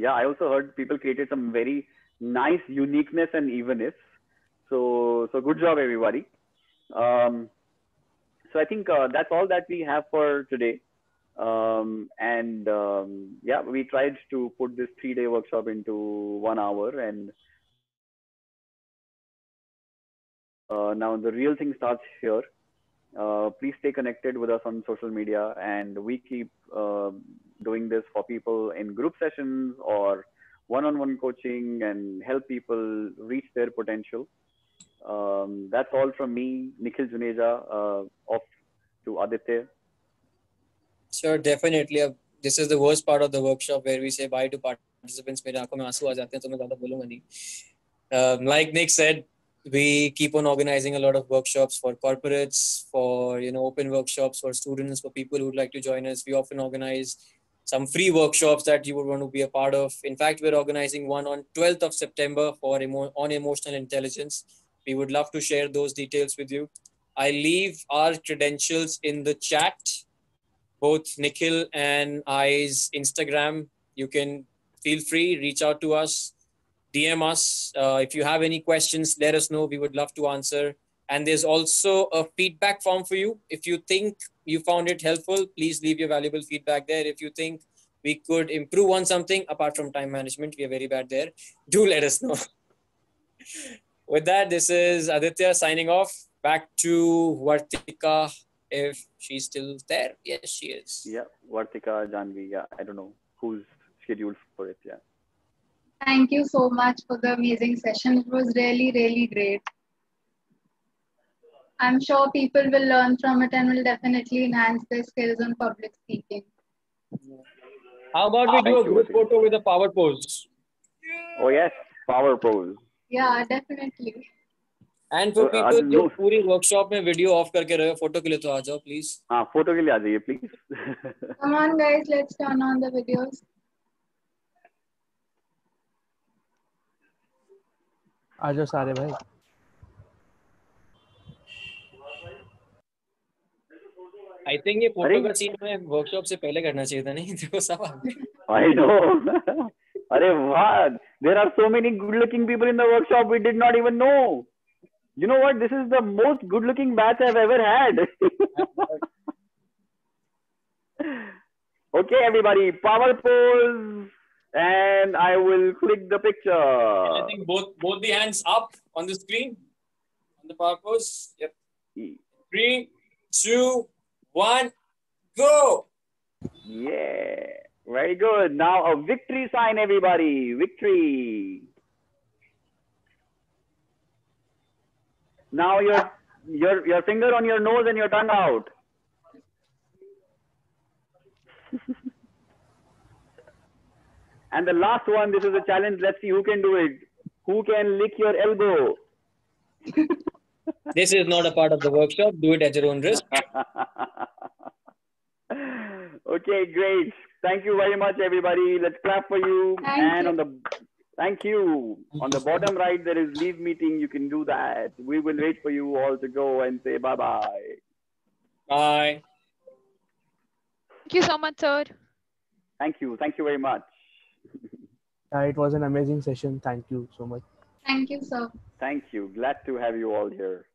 Yeah, I also heard people created some very nice uniqueness and evenness. So good job, everybody. So I think that's all that we have for today. Yeah, we tried to put this 3-day workshop into 1 hour, and now the real thing starts here. Please stay connected with us on social media, and we keep doing this for people in group sessions or one-on-one coaching and help people reach their potential. That's all from me, Nikhil Juneja, off to Aditya. Sure, definitely. This is the worst part of the workshop where we say bye to participants. मेरे आंखों में आंसू आ जाते हैं तो मैं ज़्यादा बोलूँगा नहीं. Like Nick said, we keep on organizing a lot of workshops for corporates, for open workshops for students, for people who would like to join us. We often organize some free workshops that you would want to be a part of. In fact, we're organizing one on 12th of September on emotional intelligence. We would love to share those details with you. I leave our credentials in the chat, both Nikhil and I's Instagram. You can feel free, reach out to us, DM us. If you have any questions, let us know. We would love to answer. And there's also a feedback form for you. If you think you found it helpful, please leave your valuable feedback there. If you think we could improve on something, apart from time management, we are very bad there, do let us know. With that, this is Aditya signing off. Back to Vartika, if she's still there. Yes, she is. Yeah, Vartika, Janvi. Yeah, I don't know who's scheduled for it. Yeah. Thank you so much for the amazing session. It was really, really great. I'm sure people will learn from it and will definitely enhance their skills on public speaking. How about we do a group photo with a power pose? Oh yes, power pose. Yeah, definitely. And for people जो पूरी workshop में video off करके रहे हो, photo के लिए तो आ जाओ please. हाँ, photo के लिए आ जाइए please. Come on guys, let's turn on the videos. आ जाओ सारे भाई. I think ये photo का scene में workshop से पहले करना चाहिए था नहीं? देखो सब. I know. अरे वाह, there are so many good-looking people in the workshop we did not even know. You know what? This is the most good-looking batch I've ever had. Okay, everybody, power pose, and I will click the picture. And I think both the hands up on the screen, on the power pose. Yep. 3, 2, 1, go. Yeah, very good. Now a victory sign, everybody. Victory. Now your finger on your nose and your tongue out. And the last one, this is a challenge. Let's see who can do it. Who can lick your elbow? This is not a part of the workshop. Do it at your own risk. Okay, great. Thank you very much, everybody. Let's clap for you. Thank you. On the Thank you. On the bottom right, there is leave meeting. You can do that. We will wait for you all to go and say bye-bye. Bye. Thank you so much, sir. Thank you. Thank you very much. It was an amazing session. Thank you so much. Thank you, sir. Thank you. Glad to have you all here.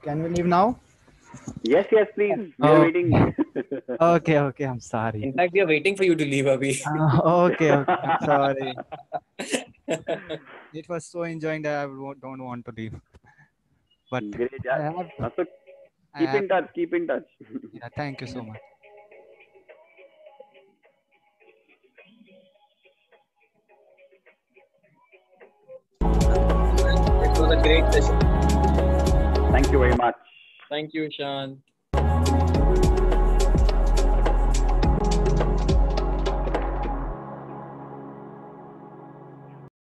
Can we leave now? Yes, yes, please. We are waiting. Okay, okay. I'm sorry. In fact, we are waiting for you to leave, Abhi. Okay, okay. I'm sorry. It was so enjoying that don't want to leave. But Great. I have, Also, I keep have, in touch. Keep in touch. yeah, thank you so much. It was a great session. Thank you very much. Thank you, Shan.